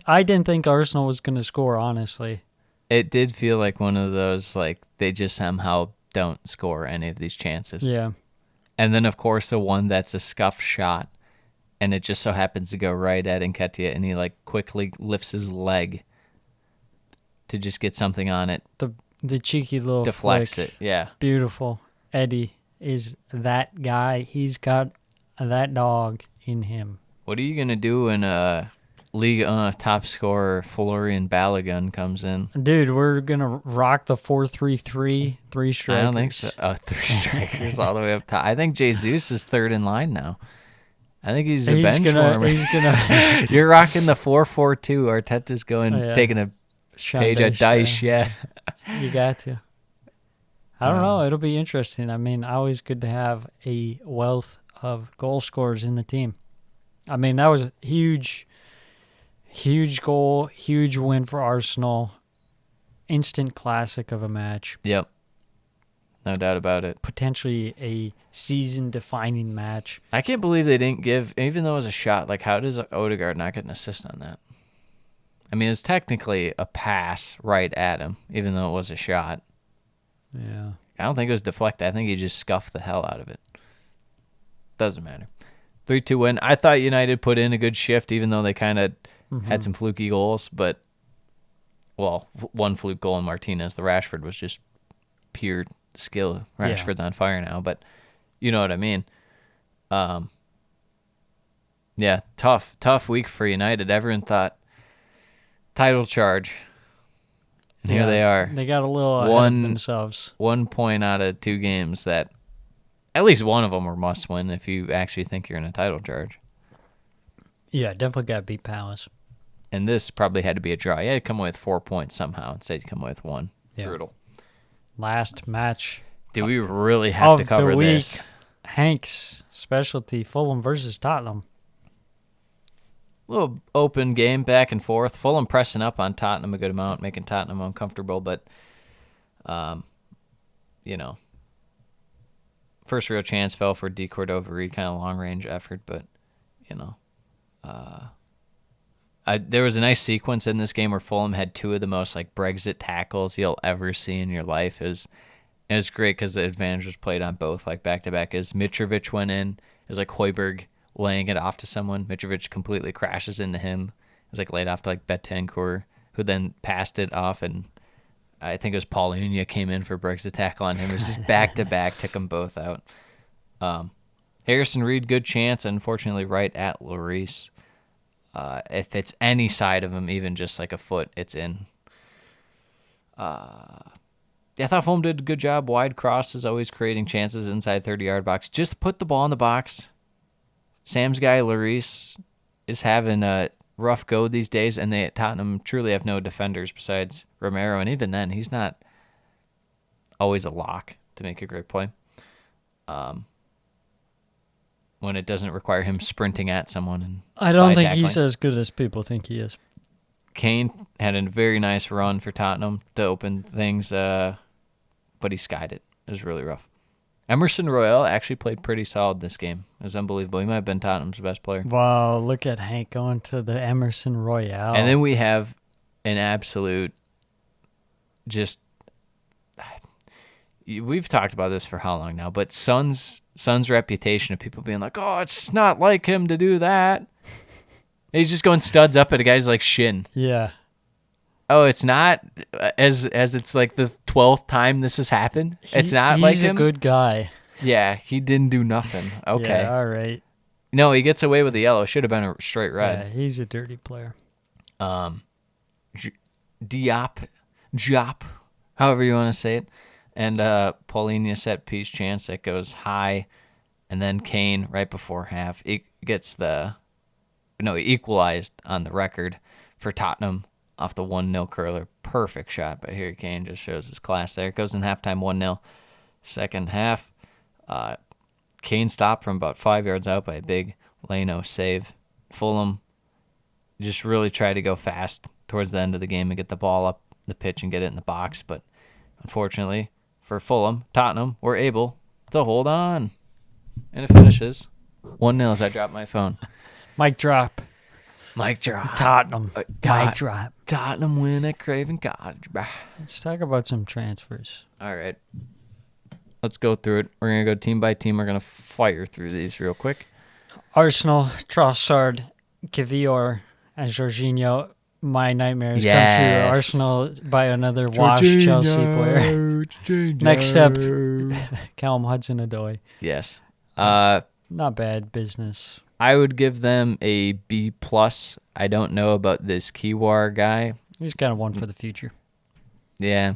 S7: I didn't think Arsenal was going to score, honestly.
S1: It did feel like one of those, like, they just somehow don't score any of these chances.
S7: Yeah.
S1: And then, of course, the one that's a scuffed shot, and it just so happens to go right at Nketiah, and he, like, quickly lifts his leg to just get something on it,
S7: The cheeky little
S1: deflects
S7: flick.
S1: it. Yeah.
S7: Beautiful. Eddie is that guy. He's got that dog in him.
S1: What are you going to do when League top scorer Florian Balogun comes in?
S7: Dude, we're going to rock the 4-3-3, three strikers.
S1: I don't think so. Oh, 3 strikers all the way up top. I think Jesus is third in line now. I think he's a bench warmer.
S7: He's gonna
S1: You're rocking the 4-4-2. Arteta's going,
S7: Oh, yeah.
S1: taking a page of dice, yeah.
S7: You got to. I don't know. It'll be interesting. I mean, always good to have a wealth of goal scorers in the team. I mean, that was a huge goal, huge win for Arsenal. Instant classic of a match.
S1: Yep. No doubt about it.
S7: Potentially a season-defining match.
S1: I can't believe they didn't give, even though it was a shot, like, how does Odegaard not get an assist on that? I mean, it's technically a pass right at him, even though it was a shot.
S7: Yeah.
S1: I don't think it was deflected. I think he just scuffed the hell out of it. Doesn't matter. 3-2 win. I thought United put in a good shift, even though they kind of had some fluky goals. But, well, one fluke goal in Martinez. The Rashford was just pure skill. Rashford's on fire now, but you know what I mean. Yeah, tough week for United. Everyone thought title charge. And here they are.
S7: They got a little ahead of themselves.
S1: 1 point out of 2 games that at least one of them were must win if you actually think you're in a title charge.
S7: Yeah, definitely got to beat Palace.
S1: And this probably had to be a draw. You had to come away with 4 points somehow. Instead, you come away with 1.
S7: Yeah.
S1: Brutal.
S7: Last match
S1: Do we really have
S7: of
S1: to cover
S7: the week.
S1: this?
S7: Hank's specialty, Fulham versus Tottenham.
S1: Little open game, back and forth. Fulham pressing up on Tottenham a good amount, making Tottenham uncomfortable. But, first real chance fell for D. Cordova-Reid, kind of long-range effort. But, there was a nice sequence in this game where Fulham had 2 of the most like Brexit tackles you'll ever see in your life. It was great because the advantage was played on both, like back-to-back. As Mitrovic went in, it was like Højbjerg laying it off to someone. Mitrovic completely crashes into him. It was like laid off to like Betancourt, who then passed it off, and I think it was Paulinho came in for Briggs' tackle on him. It was just back-to-back, took them both out. Harrison Reed, good chance, unfortunately right at Lloris. If it's any side of him, even just like a foot, it's in. I thought Fulham did a good job. Wide crosses, always creating chances inside 30-yard box. Just put the ball in the box. Sam's guy, Lloris, is having a rough go these days, and they at Tottenham truly have no defenders besides Romero, and even then, he's not always a lock to make a great play. when it doesn't require him sprinting at someone. And
S7: I don't think
S1: slide
S7: he's
S1: tackling.
S7: as good as people think he is.
S1: Kane had a very nice run for Tottenham to open things, but he skied it. It was really rough. Emerson Royale actually played pretty solid this game. It was unbelievable. He might have been Tottenham's best player.
S7: Wow, look at Hank going to the Emerson Royale.
S1: And then we have an absolute just... We've talked about this for how long now, but Son's reputation of people being like, oh, it's not like him to do that. He's just going studs up at a guy's like shin.
S7: Yeah.
S1: Oh, it's not as it's like the 12th time this has happened. It's not like him.
S7: He's a good guy.
S1: Yeah, he didn't do nothing. Okay.
S7: Yeah, all right.
S1: No, he gets away with the yellow. Should have been a straight red.
S7: Yeah, he's a dirty player.
S1: Diop, however you want to say it. And Paulinho set piece chance that goes high. And then Kane, right before half, he equalized on the record for Tottenham off the 1-0 curler. Perfect shot by Harry Kane. Just shows his class there. It goes in halftime 1-0. Second half, Kane stopped from about 5 yards out by a big Leno save. Fulham just really tried to go fast towards the end of the game and get the ball up the pitch and get it in the box. But unfortunately for Fulham, Tottenham were able to hold on. And it finishes 1-0 as I drop my phone.
S7: Mic drop.
S1: Mic drop.
S7: Tottenham. Mic drop.
S1: Tottenham win at Craven Cottage.
S7: Let's talk about some transfers.
S1: All right. Let's go through it. We're going to go team by team. We're going to fire through these real quick.
S7: Arsenal, Trossard, Kivior, and Jorginho. My nightmares come
S1: Yes.
S7: true. Arsenal by another washed Chelsea player. Next up, Callum Hudson-Odoi.
S1: Yes.
S7: Not bad business.
S1: I would give them a B+. I don't know about this Kiwar guy.
S7: He's kind of one for the future.
S1: Yeah.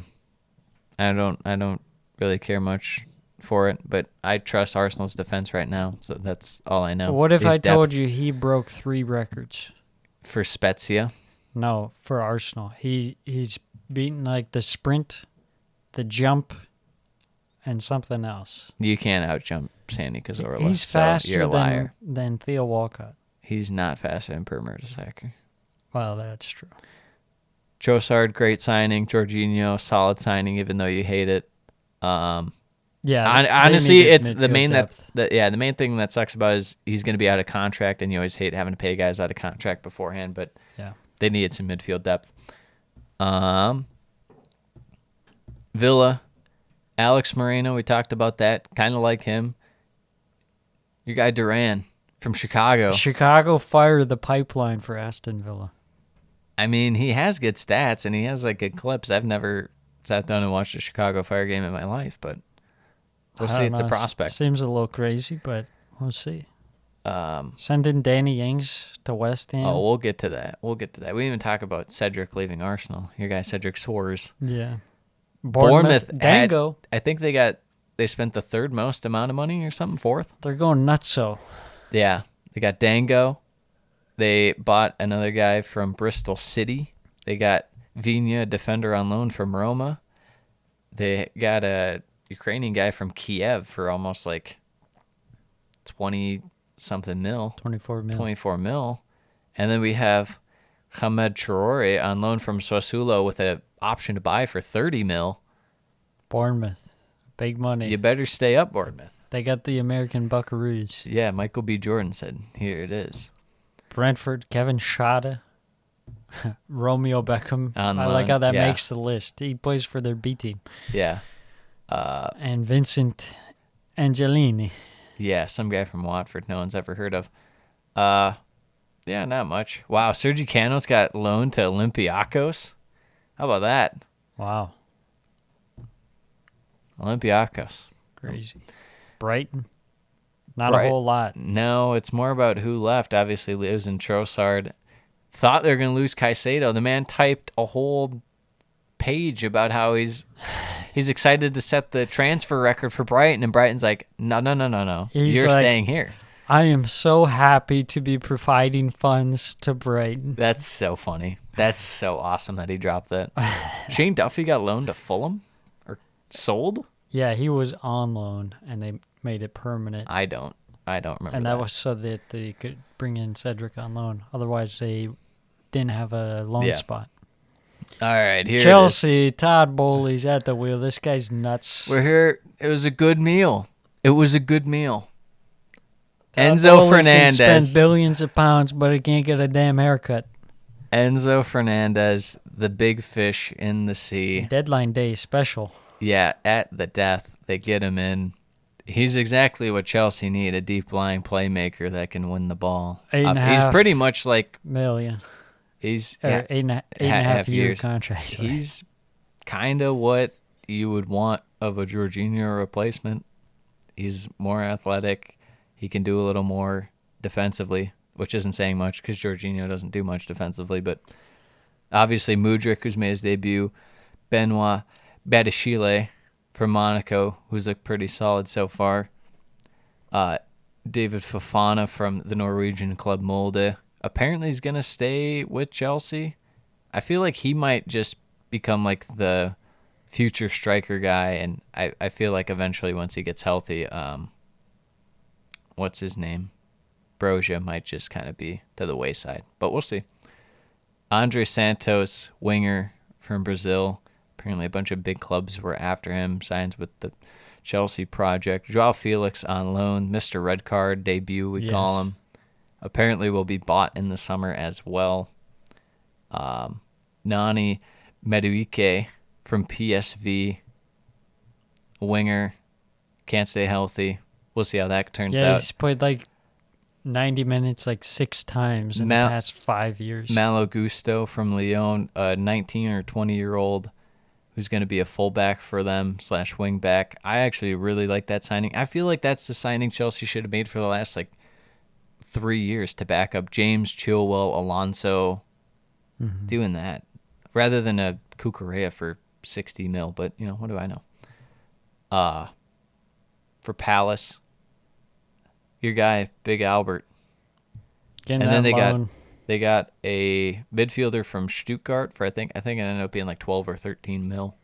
S1: I don't really care much for it, but I trust Arsenal's defense right now, so that's all I know.
S7: What if
S1: His
S7: I told
S1: depth
S7: you he broke 3 records?
S1: for Spezia?
S7: No, for Arsenal. He's beaten like the sprint, the jump, and something else.
S1: You can't outjump Sandy Cazorla.
S7: He's
S1: so
S7: faster
S1: you're a liar.
S7: than Theo Walcott.
S1: He's not faster than Per Mertesacker.
S7: Well, that's true.
S1: Trossard, great signing. Jorginho, solid signing, even though you hate it.
S7: Yeah.
S1: Honestly,
S7: they
S1: it's
S7: needed
S1: the
S7: midfield
S1: main
S7: depth.
S1: the main thing that sucks about it is he's going to be out of contract, and you always hate having to pay guys out of contract beforehand. But
S7: Yeah.
S1: they needed some midfield depth. Villa, Alex Moreno, we talked about that. Kind of like him. Your guy Duran from Chicago.
S7: Chicago fired the pipeline for Aston Villa.
S1: I mean, he has good stats and he has like good clips. I've never sat down and watched a Chicago Fire game in my life, but we'll
S7: I
S1: see.
S7: don't
S1: It's a
S7: know.
S1: prospect.
S7: Seems a little crazy, but we'll see. Sending Danny Ings to West Ham.
S1: Oh, we'll get to that. We didn't even talk about Cedric leaving Arsenal. Your guy Cedric Soares.
S7: Yeah.
S1: Bournemouth had,
S7: Dango.
S1: I think they spent the third most amount of money or something, fourth.
S7: They're going nutso.
S1: Yeah, they got Dango. They bought another guy from Bristol City. They got Vigna, a defender on loan from Roma. They got a Ukrainian guy from Kiev for almost like 20-something mil.
S7: 24 million.
S1: 24 mil. And then we have Hamed Traore on loan from Sassuolo with an option to buy for 30 mil.
S7: Bournemouth. Big money.
S1: You better stay up, Bournemouth.
S7: They got the American Buckaroos.
S1: Yeah, Michael B. Jordan said, here it is.
S7: Brentford, Kevin Schade, Romeo Beckham.
S1: On
S7: I
S1: loan,
S7: like how that
S1: yeah.
S7: makes the list. He plays for their B team.
S1: Yeah.
S7: And Vincent Angelini.
S1: Yeah, some guy from Watford no one's ever heard of. Yeah, not much. Wow, Sergi Canos got loaned to Olympiacos. How about that?
S7: Wow.
S1: Olympiacos.
S7: Crazy. Brighton. Not a whole lot.
S1: No, it's more about who left. Obviously, lives in Trossard. Thought they were going to lose Caicedo. The man typed a whole page about how he's excited to set the transfer record for Brighton, and Brighton's like, no.
S7: He's
S1: You're
S7: like,
S1: staying here.
S7: I am so happy to be providing funds to Brighton.
S1: That's so funny. That's so awesome that he dropped that. Shane Duffy got loaned to Fulham or sold?
S7: Yeah, he was on loan, and they made it permanent.
S1: I don't I don't remember
S7: And that was so that they could bring in Cedric on loan. Otherwise, they didn't have a loan
S1: Yeah.
S7: spot.
S1: All right, here it is.
S7: Chelsea, Todd Bowley's at the wheel. This guy's nuts.
S1: We're here. It was a good meal. Todd Enzo
S7: Bowley
S1: Fernandez.
S7: can spend billions of pounds, but he can't get a damn haircut.
S1: Enzo Fernandez, the big fish in the sea.
S7: Deadline day special.
S1: Yeah, at the death, they get him in. He's exactly what Chelsea need, a deep-lying playmaker that can win the ball. He's pretty much like...
S7: million.
S1: He's
S7: Eight and a half year contract.
S1: He's kind of what you would want of a Jorginho replacement. He's more athletic. He can do a little more defensively, which isn't saying much because Jorginho doesn't do much defensively. But obviously Mudryk, who's made his debut, Benoit Badiashile from Monaco, who's looked pretty solid so far. David Fofana from the Norwegian club Molde. Apparently he's going to stay with Chelsea. I feel like he might just become like the future striker guy, and I feel like eventually once he gets healthy, what's his name? Broja might just kind of be to the wayside, but we'll see. Andre Santos, winger from Brazil. Apparently a bunch of big clubs were after him, signs with the Chelsea project. Joao Felix on loan, Mr. Red Card debut, we call him. Apparently will be bought in the summer as well. Nani Madueke from PSV, winger, can't stay healthy. We'll see how that turns out.
S7: Yeah, he's played like 90 minutes like 6 times in the past 5 years.
S1: Malo Gusto from Lyon, a 19 or 20-year-old who's going to be a fullback for them / wing back. I actually really like that signing. I feel like that's the signing Chelsea should have made for the last 3 years to back up James, Chilwell, Alonso, doing that rather than a Cucurella for 60 mil. But what do I know? For Palace, your guy Big Albert,
S7: Getting
S1: and then
S7: that
S1: they got a midfielder from Stuttgart for I think it ended up being 12 or 13 mil.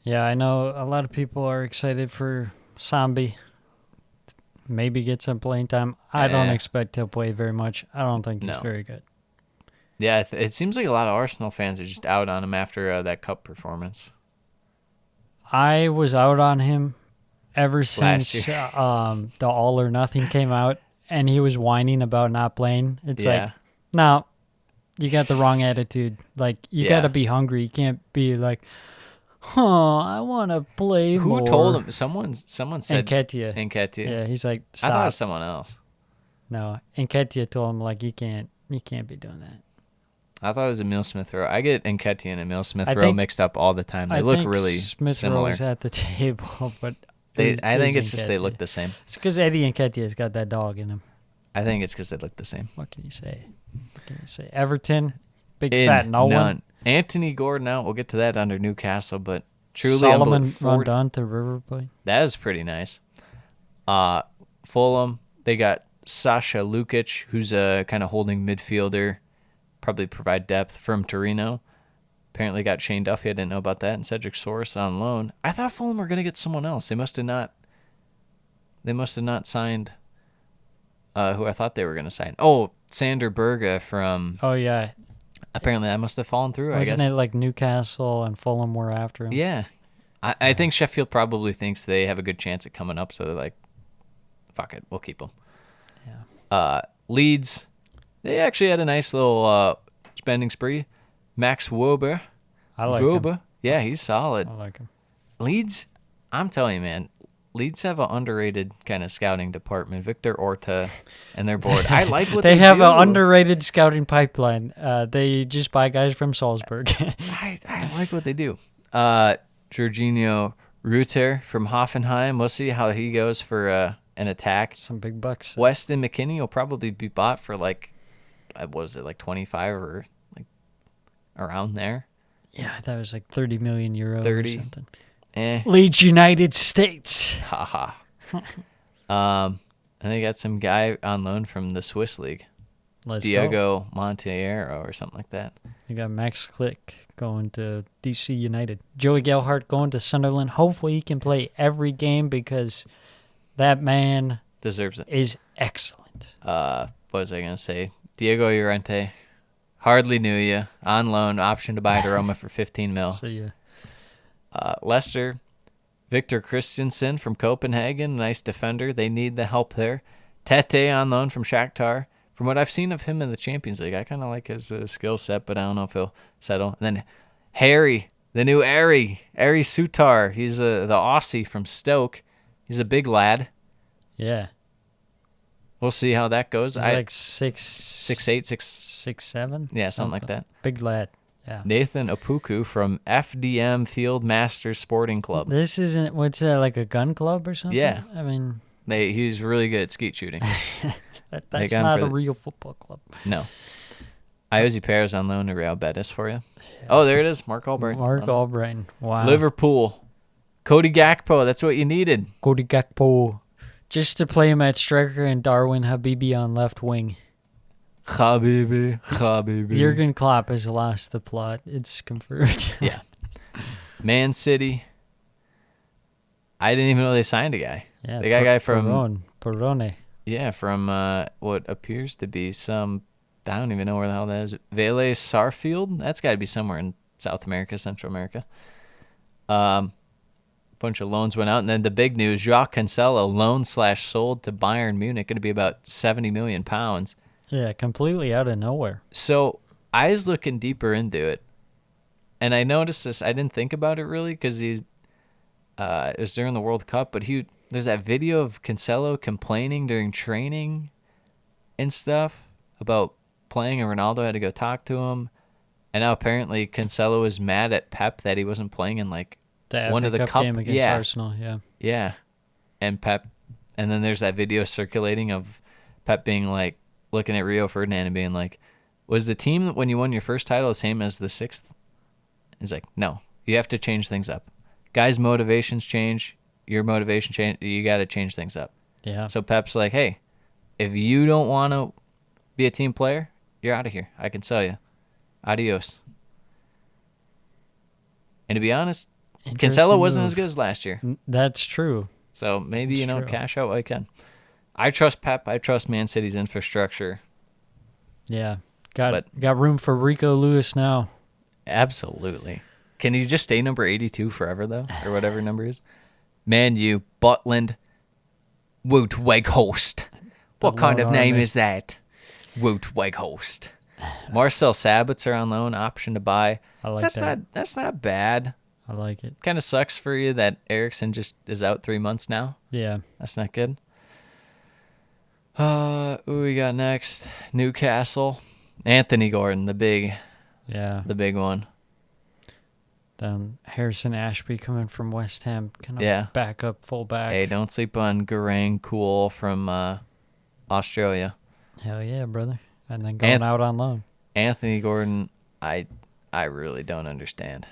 S7: Yeah, I know a lot of people are excited for Sambi. Maybe get some playing time. I don't expect he'll play very much. I don't think he's very good.
S1: Yeah, it seems like a lot of Arsenal fans are just out on him after that cup performance.
S7: I was out on him ever since
S1: year.
S7: The All or Nothing came out, and he was whining about not playing. It's no, you got the wrong attitude. You got to be hungry. You can't be like, I want to play more.
S1: Who told him? Someone said
S7: Nketiah. Yeah, he's like, stop.
S1: I thought it was someone else.
S7: No, Nketiah told him you can't be doing that.
S1: I thought it was Emile Smith Rowe. I get Nketiah and Emile Smith Rowe mixed up all the time. They look really
S7: Smith
S1: similar.
S7: Rowe's at the table, but
S1: I think it's just they look the same.
S7: It's because Eddie Nketiah's got that dog in him.
S1: I think it's because they look the same.
S7: What can you say? Everton, big fat no one.
S1: Anthony Gordon out. We'll get to that under Newcastle, but truly
S7: Solomon Rondon to River Plate.
S1: That is pretty nice. Fulham, they got Sasha Lukic, who's a kind of holding midfielder, probably provide depth from Torino. Apparently got Shane Duffy. I didn't know about that. And Cedric Soares on loan. I thought Fulham were going to get someone else. They must have not signed who I thought they were going to sign. Oh, Sander Berge from...
S7: Oh, yeah.
S1: Apparently that must have fallen through, I guess.
S7: Wasn't it
S1: Newcastle
S7: and Fulham were after him?
S1: Yeah. I think Sheffield probably thinks they have a good chance at coming up, so they're like, fuck it, we'll keep them. Yeah. Leeds, they actually had a nice little spending spree. Max Wober.
S7: I like him.
S1: Yeah, he's solid.
S7: I like him.
S1: Leeds, I'm telling you, man, Leeds have an underrated kind of scouting department. Victor Orta and their board. I like what they
S7: have
S1: do.
S7: an underrated scouting pipeline. They just buy guys from Salzburg.
S1: I like what they do. Jorginho Rutter from Hoffenheim. We'll see how he goes for an attack.
S7: Some big bucks.
S1: Weston McKennie will probably be bought for 25 or around there.
S7: Yeah, that was 30 million euros
S1: 30.
S7: or something.
S1: Leeds
S7: United States.
S1: Haha. And they got some guy on loan from the Swiss league. Diego Monteiro or something like that.
S7: You got Max Click going to DC United. Joey Gelhardt going to Sunderland. Hopefully he can play every game because that man
S1: Deserves it.
S7: is excellent.
S1: What was I going to say? Diego Llorente. Hardly knew you. On loan. Option to buy to Roma for 15 mil.
S7: So yeah.
S1: Leicester. Victor Christensen from Copenhagen. Nice defender. They need the help there. Tete on loan from Shakhtar. From what I've seen of him in the Champions League, I kind of like his skill set, but I don't know if he'll settle. And then Harry, the new Ari Sutar. He's the Aussie from Stoke. He's a big lad.
S7: Yeah.
S1: We'll see how that goes.
S7: He's like 6'8", 6'7".
S1: Yeah, something like that.
S7: Big lad. Yeah.
S1: Nathan Apuku from FDM Field Masters Sporting Club.
S7: This isn't, what's that, like a gun club or something?
S1: Yeah.
S7: I mean,
S1: He's really good at skeet shooting.
S7: that's not a real football club.
S1: No. Iosi Perez on loan to Real Betis for you. Yeah. Oh, there it is. Mark Albright.
S7: Wow.
S1: Liverpool. Cody Gakpo. That's what you needed.
S7: Cody Gakpo. Just to play him at striker and Darwin Habibi on left wing.
S1: Habibi.
S7: Jurgen Klopp has lost the plot. It's confirmed.
S1: Yeah. Man City. I didn't even know they signed a guy.
S7: Yeah,
S1: they got a guy from
S7: Perrone.
S1: Yeah, from what appears to be some, I don't even know where the hell that is. Vélez Sarsfield? That's got to be somewhere in South America, Central America. Bunch of loans went out. And then the big news, João Cancelo, loan/sold to Bayern Munich, going to be about £70 million.
S7: Yeah, completely out of nowhere.
S1: So I was looking deeper into it, and I noticed this. I didn't think about it really because it was during the World Cup, but there's that video of Cancelo complaining during training and stuff about playing, and Ronaldo had to go talk to him. And now apparently Cancelo is mad at Pep that he wasn't playing in like one
S7: FA
S1: of the
S7: Cup game against Arsenal. Yeah.
S1: Yeah. And Pep, and then there's that video circulating of Pep being like, looking at Rio Ferdinand and being like, was the team when you won your first title the same as the sixth? He's like, no, you have to change things up. Guys' motivations change. Your motivation change. You got to change things up.
S7: Yeah.
S1: So Pep's like, hey, if you don't want to be a team player, you're out of here. I can sell you. Adios. And to be honest, Cancelo wasn't as good as last year.
S7: That's true.
S1: So maybe,
S7: That's true.
S1: Cash out while you can. I trust Pep. I trust Man City's infrastructure.
S7: Yeah. Got room for Rico Lewis now.
S1: Absolutely. Can he just stay number 82 forever, though? Or whatever number is? Man U, Butland, Wout Weghorst. What kind of name is that? Wout Weghorst. Marcel Sabitzer on loan, option to buy.
S7: I like that.
S1: That's not bad.
S7: I like it.
S1: Kind of sucks for you that Eriksson just is out 3 months now.
S7: Yeah.
S1: That's not good. Who we got next? Newcastle. Anthony Gordon, the big one.
S7: Then Harrison Ashby coming from West Ham, kind of
S1: Yeah.
S7: backup fullback.
S1: Hey, don't sleep on Garang Kuhl from Australia.
S7: Hell yeah, brother. And then going out on loan.
S1: Anthony Gordon, I really don't understand.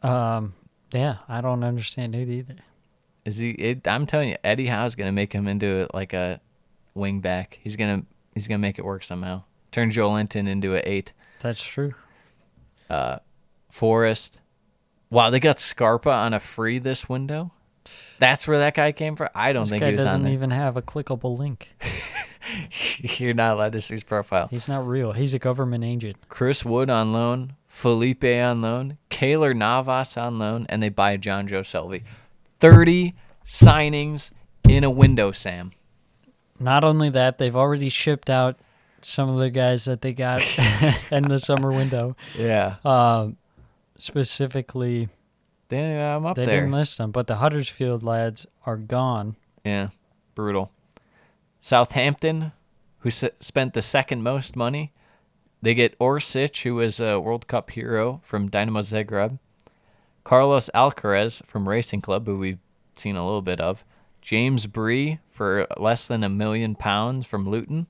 S7: Yeah, I don't understand it either.
S1: Is he? I'm telling you, Eddie Howe's gonna make him into like a wing back. He's gonna make it work somehow. Turn Joel Linton into an 8.
S7: That's true.
S1: Forest. Wow, they got Scarpa on a free this window. That's where that guy came from. I don't think he was on there.
S7: This guy doesn't even have a clickable link.
S1: You're not allowed to see his profile.
S7: He's not real. He's a government agent.
S1: Chris Wood on loan. Felipe on loan. Keylor Navas on loan. And they buy John Joe Selvey. 30 signings in a window, Sam.
S7: Not only that, they've already shipped out some of the guys that they got in the summer window.
S1: Yeah.
S7: Specifically,
S1: I'm up
S7: they
S1: there.
S7: didn't list them, but the Huddersfield lads are gone.
S1: Yeah. Brutal. Southampton, who spent the second most money. They get Orsic, who is a World Cup hero from Dynamo Zagreb. Carlos Alcaraz from Racing Club, who we've seen a little bit of. James Bree for less than £1 million from Luton.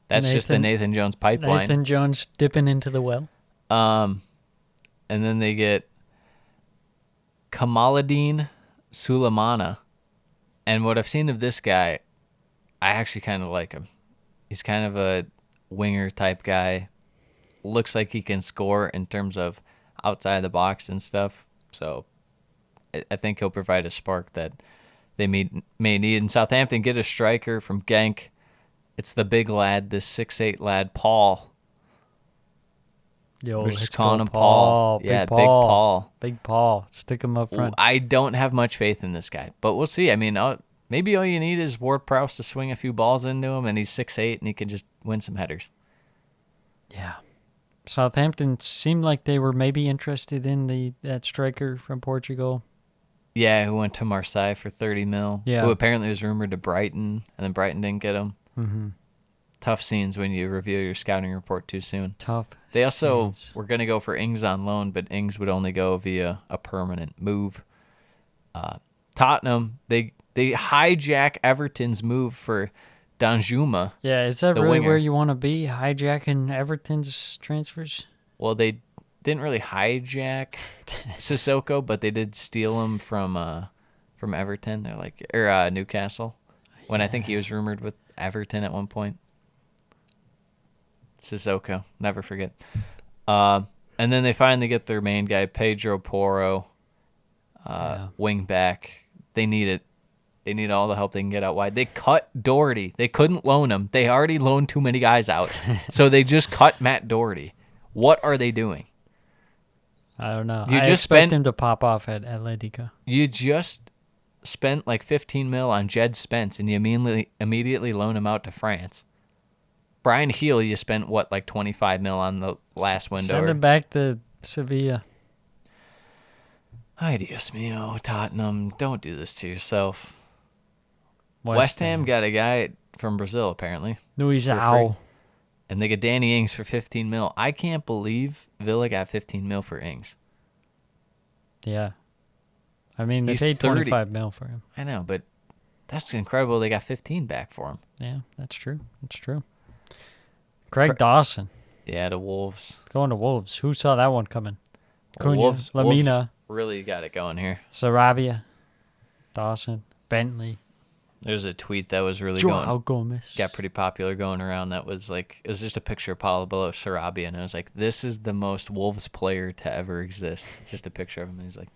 S1: That's just the Nathan Jones pipeline.
S7: Nathan Jones dipping into the well.
S1: And then they get Kamaluddin Sulemana. And what I've seen of this guy, I actually kind of like him. He's kind of a winger type guy. Looks like he can score in terms of outside the box and stuff. So I think he'll provide a spark that they may need. And Southampton get a striker from Genk. It's the big lad, this 6'8" lad, Paul.
S7: Yo,
S1: We're just
S7: let's
S1: calling
S7: go,
S1: him Paul.
S7: Big
S1: Yeah,
S7: Paul.
S1: Big Paul.
S7: Big Paul. Stick him up front.
S1: I don't have much faith in this guy, but we'll see. I mean, maybe all you need is Ward-Prowse to swing a few balls into him, and he's 6'8", and he can just win some headers.
S7: Yeah. Southampton seemed like they were maybe interested in that striker from Portugal.
S1: Yeah, who went to Marseille for 30 mil.
S7: Yeah.
S1: Who apparently was rumored to Brighton, and then Brighton didn't get him.
S7: Mm-hmm.
S1: Tough scenes when you reveal your scouting report too soon.
S7: Tough.
S1: They also
S7: scenes.
S1: were going to go for Ings on loan, but Ings would only go via a permanent move. Tottenham, they hijack Everton's move for Danjuma.
S7: Yeah, is that
S1: the
S7: really
S1: winger.
S7: where you want to be? Hijacking Everton's transfers?
S1: Well, they didn't really hijack Sissoko, but they did steal him from Everton. They're like Newcastle, when I think he was rumored with Everton at one point. Sissoko, never forget. And then they finally get their main guy, Pedro Porro, wing back. They need it. They need all the help they can get out wide. They cut Doherty. They couldn't loan him. They already loaned too many guys out. So they just cut Matt Doherty. What are they doing?
S7: I don't know.
S1: You
S7: I
S1: just
S7: expect
S1: spent-
S7: him to pop off at Atletico.
S1: You just spent like 15 mil on Jed Spence, and you immediately loan him out to France. Brian Heel, you spent, like 25 mil on the last window?
S7: Send him back to Sevilla.
S1: Ay, Dios mío, Tottenham, don't do this to yourself. West Ham got a guy from Brazil, apparently.
S7: Luizao.
S1: And they get Danny Ings for 15 mil. I can't believe Villa got 15 mil for Ings.
S7: Yeah. I mean, they
S1: He's
S7: paid
S1: 30.
S7: 25 mil for him.
S1: I know, but that's incredible. They got 15 back for him.
S7: Yeah, that's true. That's true. Craig Dawson
S1: Yeah, the Wolves.
S7: going to Wolves. Who saw that one coming?
S1: Well,
S7: Cunha,
S1: Wolves
S7: Lamina,
S1: really got it going here.
S7: Sarabia, Dawson, Bentley,
S1: There's a tweet that was really
S7: Joao
S1: going,
S7: Gomez.
S1: got pretty popular going around. That was like, it was just a picture of Paulo below Sarabia, and it was like, this is the most Wolves player to ever exist. Just a picture of him. And he's like,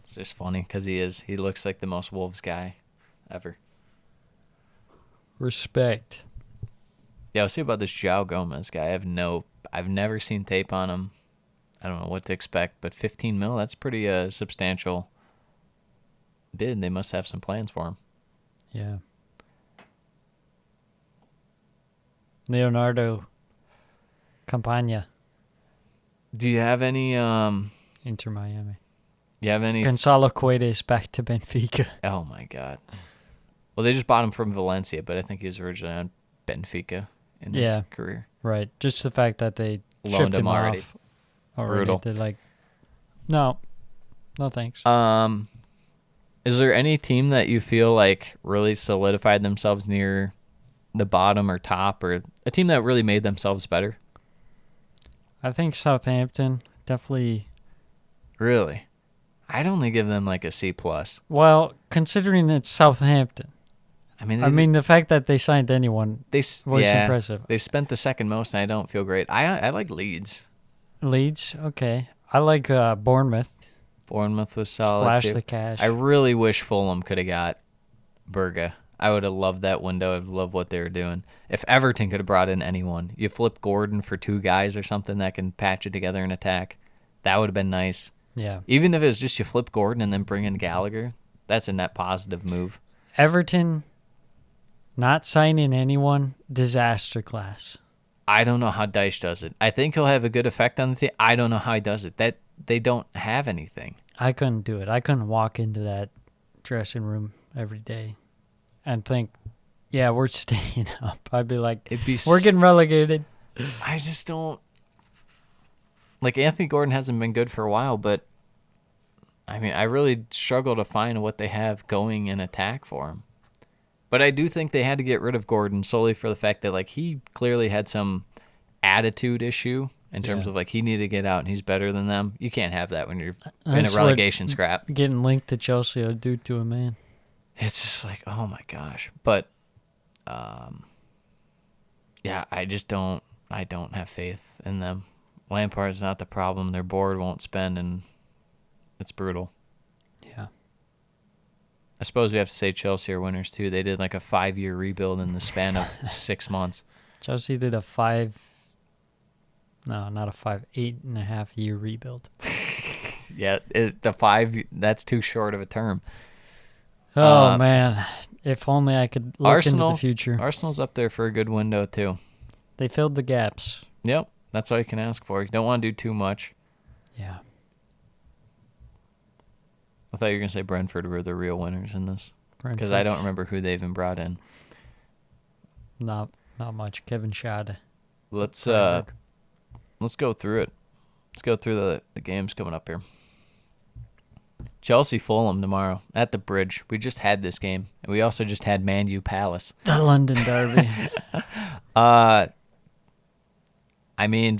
S1: it's just funny because he looks like the most Wolves guy ever.
S7: Respect.
S1: Yeah, I'll see about this Joao Gomez guy. I've never seen tape on him. I don't know what to expect, but 15 mil, that's pretty substantial bid. They must have some plans for him.
S7: Yeah. Leonardo Campagna,
S1: Do you have any
S7: Inter Miami.
S1: you have any
S7: Gonzalo Cuedes back to Benfica.
S1: Oh my god. Well, they just bought him from Valencia, but I think he was originally on Benfica in his career.
S7: Right. Just the fact that they
S1: Loaned
S7: shipped
S1: him already.
S7: off already.
S1: Brutal.
S7: They're like, no thanks.
S1: Is there any team that you feel like really solidified themselves near the bottom or top, or a team that really made themselves better?
S7: I think Southampton definitely.
S1: Really? I'd only give them like a C+.
S7: Well, considering it's Southampton,
S1: I mean,
S7: the fact that they signed anyone was impressive.
S1: They spent the second most, and I don't feel great. I like Leeds.
S7: Leeds, okay. I like Bournemouth.
S1: Bournemouth was solid
S7: Splash
S1: too.
S7: the cash.
S1: I really wish Fulham could have got Berga. I would have loved that window. I'd love what they were doing. If Everton could have brought in anyone, you flip Gordon for two guys or something that can patch it together and attack. That would have been nice.
S7: Yeah.
S1: Even if it was just you flip Gordon and then bring in Gallagher, that's a net positive move.
S7: Everton not signing anyone, disaster class.
S1: I don't know how Dyche does it. I think he'll have a good effect on the team. I don't know how he does it. That they don't have anything.
S7: I couldn't do it. I couldn't walk into that dressing room every day and think, yeah, we're staying up. I'd be like, we're getting relegated.
S1: I just don't. Like, Anthony Gordon hasn't been good for a while, but I mean, I really struggle to find what they have going in attack for him. But I do think they had to get rid of Gordon solely for the fact that, like, he clearly had some attitude issue in terms of, like, he needed to get out and he's better than them. You can't have that when you're in a
S7: That's
S1: relegation scrap.
S7: Getting linked to Chelsea will do to a man.
S1: It's just like, oh my gosh. But, yeah, I don't have faith in them. Lampard's not the problem. Their board won't spend, and it's brutal.
S7: Yeah.
S1: I suppose we have to say Chelsea are winners too. They did like a 5-year rebuild in the span of 6 months.
S7: Chelsea did a 8.5-year rebuild.
S1: Yeah, that's too short of a term.
S7: Oh, man. If only I could look into the future.
S1: Arsenal's up there for a good window too.
S7: They filled the gaps.
S1: Yep, that's all you can ask for. You don't want to do too much.
S7: Yeah.
S1: I thought you were going to say Brentford were the real winners in this. Because I don't remember who they even brought in.
S7: Not much. Kevin Schade.
S1: Let's go through it. Let's go through the games coming up here. Chelsea Fulham tomorrow at the Bridge. We just had this game. And we also just had Man U Palace.
S7: The London Derby.
S1: I mean,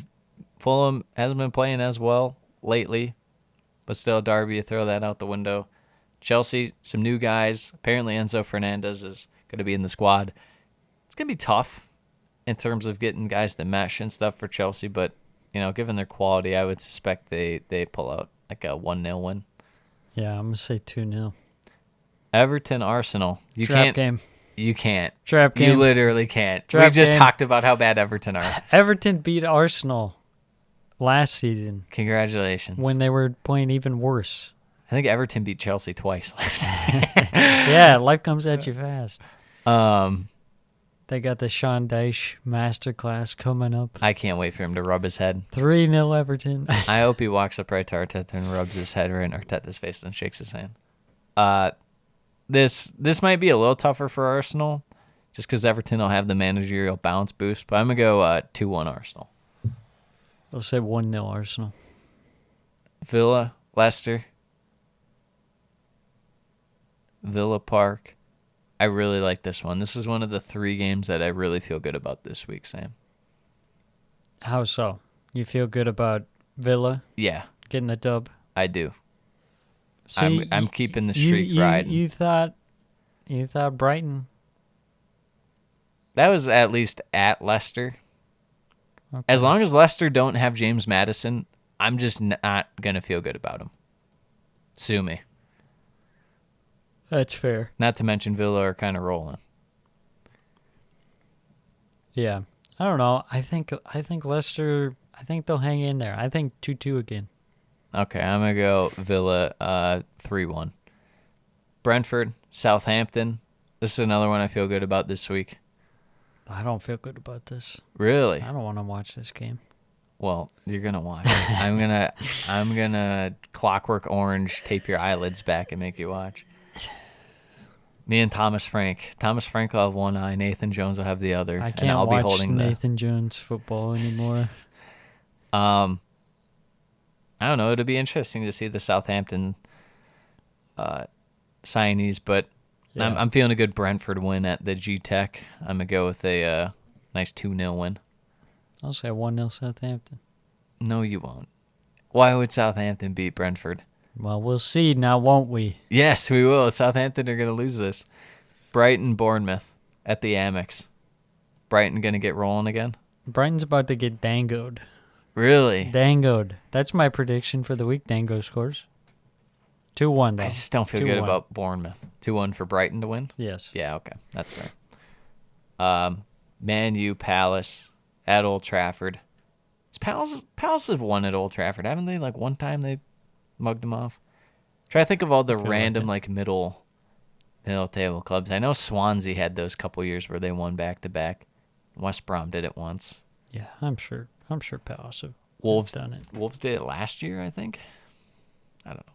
S1: Fulham hasn't been playing as well lately, but still, Derby, you throw that out the window. Chelsea, some new guys. Apparently, Enzo Fernandez is going to be in the squad. It's going to be tough in terms of getting guys to mesh and stuff for Chelsea, but, given their quality, I would suspect they pull out like a 1-0 win.
S7: Yeah, I'm going to say 2-0.
S1: Everton Arsenal.
S7: Trap game.
S1: You can't.
S7: Trap game.
S1: You literally can't.
S7: Trap
S1: We just
S7: game.
S1: talked about how bad Everton are.
S7: Everton beat Arsenal last season
S1: Congratulations.
S7: when they were playing even worse.
S1: I think Everton beat Chelsea twice last season.
S7: Yeah, life comes at you fast.
S1: Um,
S7: They got the Sean Dyche masterclass coming up.
S1: I can't wait for him to rub his head.
S7: 3-0 Everton.
S1: I hope he walks up right to Arteta and rubs his head right in Arteta's face and shakes his hand. This might be a little tougher for Arsenal, just because Everton will have the managerial bounce boost. But I'm gonna go 2-1 Arsenal.
S7: I'll say 1-0 Arsenal.
S1: Villa, Leicester, Villa Park. I really like this one. This is one of the 3 games that I really feel good about this week, Sam.
S7: How so? You feel good about Villa
S1: Yeah,
S7: getting the dub?
S1: I do.
S7: See,
S1: I'm keeping the streak riding.
S7: You thought Brighton.
S1: That was at least at Leicester.
S7: Okay.
S1: As long as Leicester don't have James Maddison, I'm just not going to feel good about him. Sue me.
S7: That's fair.
S1: Not to mention Villa are kind of rolling.
S7: Yeah. I don't know. I think Leicester, I think they'll hang in there. I think 2-2 again.
S1: Okay, I'm going to go Villa 3-1. Brentford, Southampton. This is another one I feel good about this week.
S7: I don't feel good about this.
S1: Really?
S7: I don't want to watch this game.
S1: Well, you're going to watch it. I'm going to Clockwork Orange tape your eyelids back and make you watch. Me and Thomas Frank. Thomas Frank will have one eye. Nathan Jones will have the other.
S7: I
S1: and
S7: can't
S1: I'll
S7: watch
S1: be holding
S7: Nathan Jones football anymore.
S1: I don't know. It'll be interesting to see the Southampton signees, but
S7: Yeah.
S1: I'm feeling a good Brentford win at the G-Tech. I'm going to go with a nice 2-0 win.
S7: I'll say 1-0 Southampton.
S1: No, you won't. Why would Southampton beat Brentford?
S7: Well, we'll see now, won't we?
S1: Yes, we will. Southampton are going to lose this. Brighton, Bournemouth at the Amex. Brighton going to get rolling again?
S7: Brighton's about to get dangoed.
S1: Really?
S7: Dangoed. That's my prediction for the week. Dango scores. 2-1, though.
S1: I just don't feel good
S7: 2-1.
S1: about Bournemouth. 2-1 for Brighton to win?
S7: Yes.
S1: Yeah, okay. That's fair. Man U, Palace at Old Trafford. Palace have won at Old Trafford, haven't they? Like one time they mugged them off. Try to think of all the random middle table clubs. I know Swansea had those couple years where they won back to back. West Brom did it once.
S7: Yeah, I'm sure Palace have
S1: Wolves
S7: done it.
S1: Wolves did it last year, I think. I don't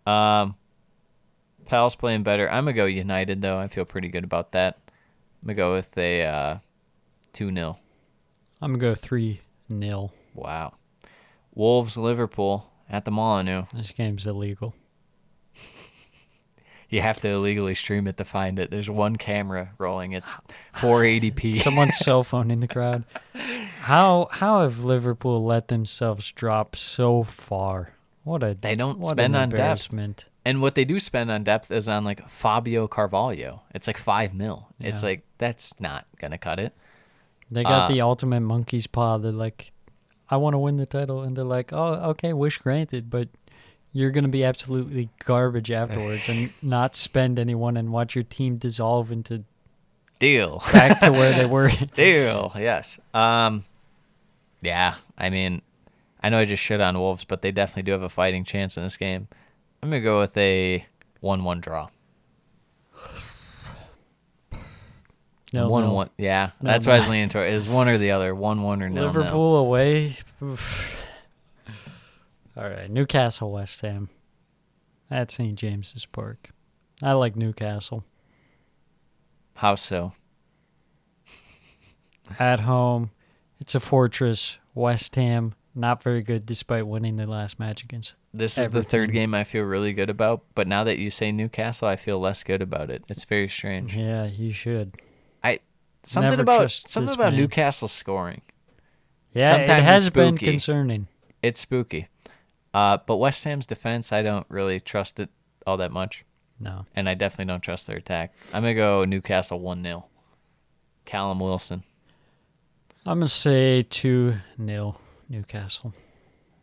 S1: know. Palace playing better. I'm gonna go United though. I feel pretty good about that. I'm gonna go with a 2-0.
S7: I'm going to go 3-0.
S1: Wow. Wolves Liverpool at the Molineux.
S7: This game's illegal.
S1: You have to illegally stream it to find it. There's one camera rolling. It's 480p.
S7: Someone's cell phone in the crowd. How have Liverpool let themselves drop so far?
S1: They don't
S7: what
S1: spend
S7: an
S1: on depth.
S7: embarrassment.
S1: And what they do spend on depth is on like Fabio Carvalho. It's like $5 million. It's
S7: Yeah.
S1: like that's not gonna cut it.
S7: They got the ultimate monkey's paw. They're like, I want to win the title. And they're like, oh, okay, wish granted, but You're going to be absolutely garbage afterwards and not spend anyone and watch your team dissolve into
S1: Deal.
S7: back to where they were.
S1: Deal. Yes. Yeah. I mean, I know I just shit on Wolves, but they definitely do have a fighting chance in this game. I'm gonna go with a 1-1 draw.
S7: No,
S1: 1-1. Yeah,
S7: No,
S1: that's
S7: no.
S1: why I was leaning toward. It is one or the other. 1-1 or no.
S7: Liverpool away. Oof. All right, Newcastle, West Ham. At St. James's Park. I like Newcastle.
S1: How so?
S7: At home, it's a fortress. West Ham, not very good despite winning their last match against.
S1: This is the third
S7: Everton.
S1: game I feel really good about, but now that you say Newcastle, I feel less good about it. It's very strange.
S7: Yeah, you should.
S1: Something
S7: Never
S1: about
S7: trust this man.
S1: Newcastle scoring.
S7: Yeah,
S1: Sometimes
S7: it
S1: it's
S7: has been
S1: spooky.
S7: concerning.
S1: It's spooky. But West Ham's defense, I don't really trust it all that much,
S7: No.
S1: and I definitely don't trust their attack. I'm gonna go Newcastle 1-0. Callum Wilson.
S7: I'm going to say 2-0 Newcastle.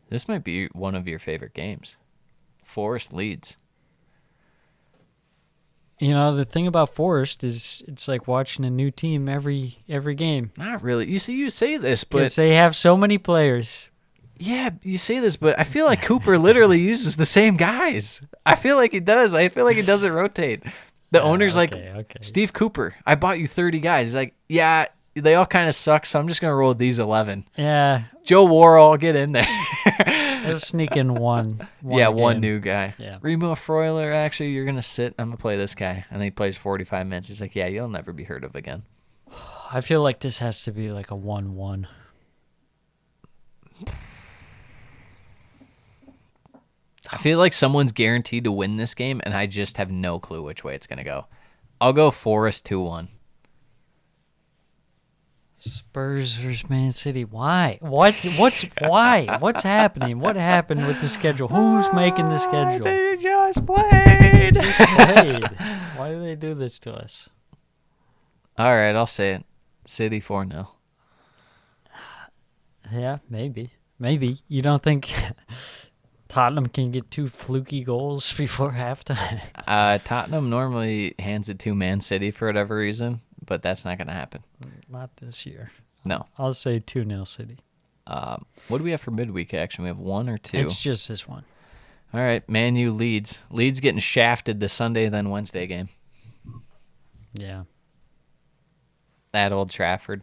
S1: This might be one of your favorite games. Forest leads.
S7: You know, the thing about Forest is it's like watching a new team every game.
S1: Not really. You see, you say this, but
S7: Because they have so many players.
S1: yeah, you say this, but I feel like Cooper literally uses the same guys. I feel like he does. I feel like he doesn't rotate. The owner's
S7: okay.
S1: like, Steve Cooper, I bought you 30 guys. He's like, yeah, they all kind of suck, so I'm just going to roll with these 11.
S7: Yeah,
S1: Joe Worrell, get in there.
S7: let's sneak in one
S1: Yeah, one
S7: game.
S1: new guy.
S7: Yeah.
S1: Remo Freuler, actually, you're going to sit. I'm going to play this guy. And then he plays 45 minutes. He's like, yeah, you'll never be heard of again.
S7: I feel like this has to be like a 1-1.
S1: I feel like someone's guaranteed to win this game, and I just have no clue which way it's going to go. I'll go Forest 2-1.
S7: Spurs versus Man City. Why? What's why? What's happening? What happened with the schedule? Who's making the schedule?
S1: They just played.
S7: Just played. Why do they do this to us?
S1: All right, I'll say it. City 4-0.
S7: Yeah, maybe. Maybe. You don't think Tottenham can get 2 fluky goals before halftime?
S1: Tottenham normally hands it to Man City for whatever reason, but that's not going to happen.
S7: Not this year.
S1: No.
S7: I'll say 2-0 City.
S1: What do we have for midweek action? We have 1 or 2?
S7: It's just this one.
S1: All right, Man U leads. Leeds getting shafted the Sunday then Wednesday game
S7: Yeah.
S1: at Old Trafford.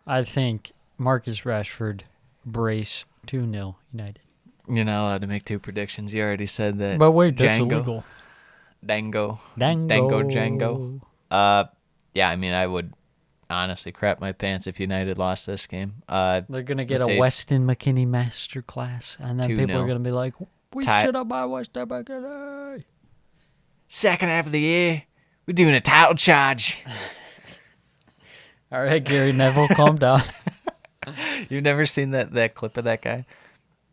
S7: I think Marcus Rashford brace 2-0 United.
S1: You're not allowed to make 2 predictions. You already said that.
S7: But wait, that's
S1: Django.
S7: illegal.
S1: Dango.
S7: Dango.
S1: Django. Yeah, I mean, I would honestly crap my pants if United lost this game.
S7: They're going to get
S1: Let's
S7: a
S1: say
S7: Weston McKinney masterclass, and then people
S1: 2-0.
S7: are going to be like, we
S1: Tie-
S7: should have bought Weston McKinney.
S1: Second half of the year, we're doing a title charge.
S7: All right, Gary Neville, calm down.
S1: You've never seen that clip of that guy?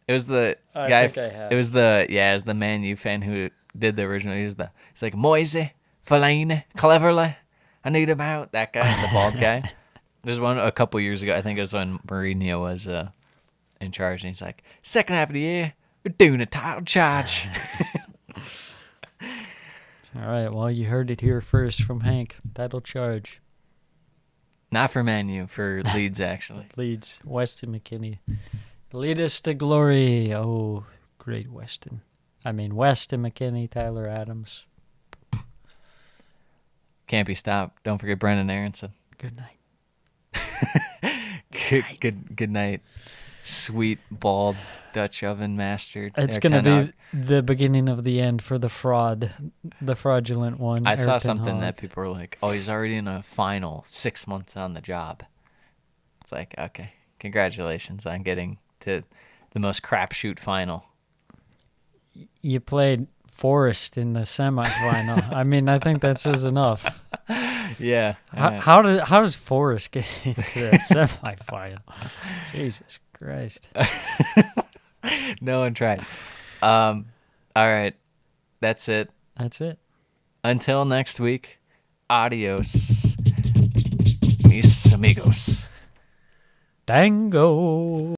S1: It was the
S7: I
S1: guy.
S7: think I have.
S1: It was the Man U fan who did the original. He's like Moise, Fellaini, cleverly. I need him out. That guy, the bald guy. There's one a couple years ago. I think it was when Mourinho was in charge, and he's like, second half of the year, we're doing a title charge.
S7: All right, well, you heard it here first from Hank. Title charge.
S1: Not for Man U, for Leeds actually.
S7: Leeds, Weston McKinney. Lead us to glory. Oh, great Weston. I mean, Weston McKinney, Tyler Adams.
S1: Can't be stopped. Don't forget Brendan Aronson.
S7: Good night.
S1: Good night. Sweet, bald, Dutch oven mastered.
S7: It's
S1: Eric
S7: going to
S1: Ten Hag.
S7: be the beginning of the end for the fraudulent one.
S1: I saw
S7: Eric Ten
S1: something
S7: Hag.
S1: that people were like, oh, he's already in a final, 6 months on the job. It's like, okay, congratulations on getting to the most crapshoot final.
S7: You played Forest in the semifinal. I mean, I think that says enough.
S1: Yeah.
S7: How does Forest get into the semifinal? Jesus Christ.
S1: No one tried. All right. That's it.
S7: That's it.
S1: Until next week, adios, mis amigos.
S7: Dango.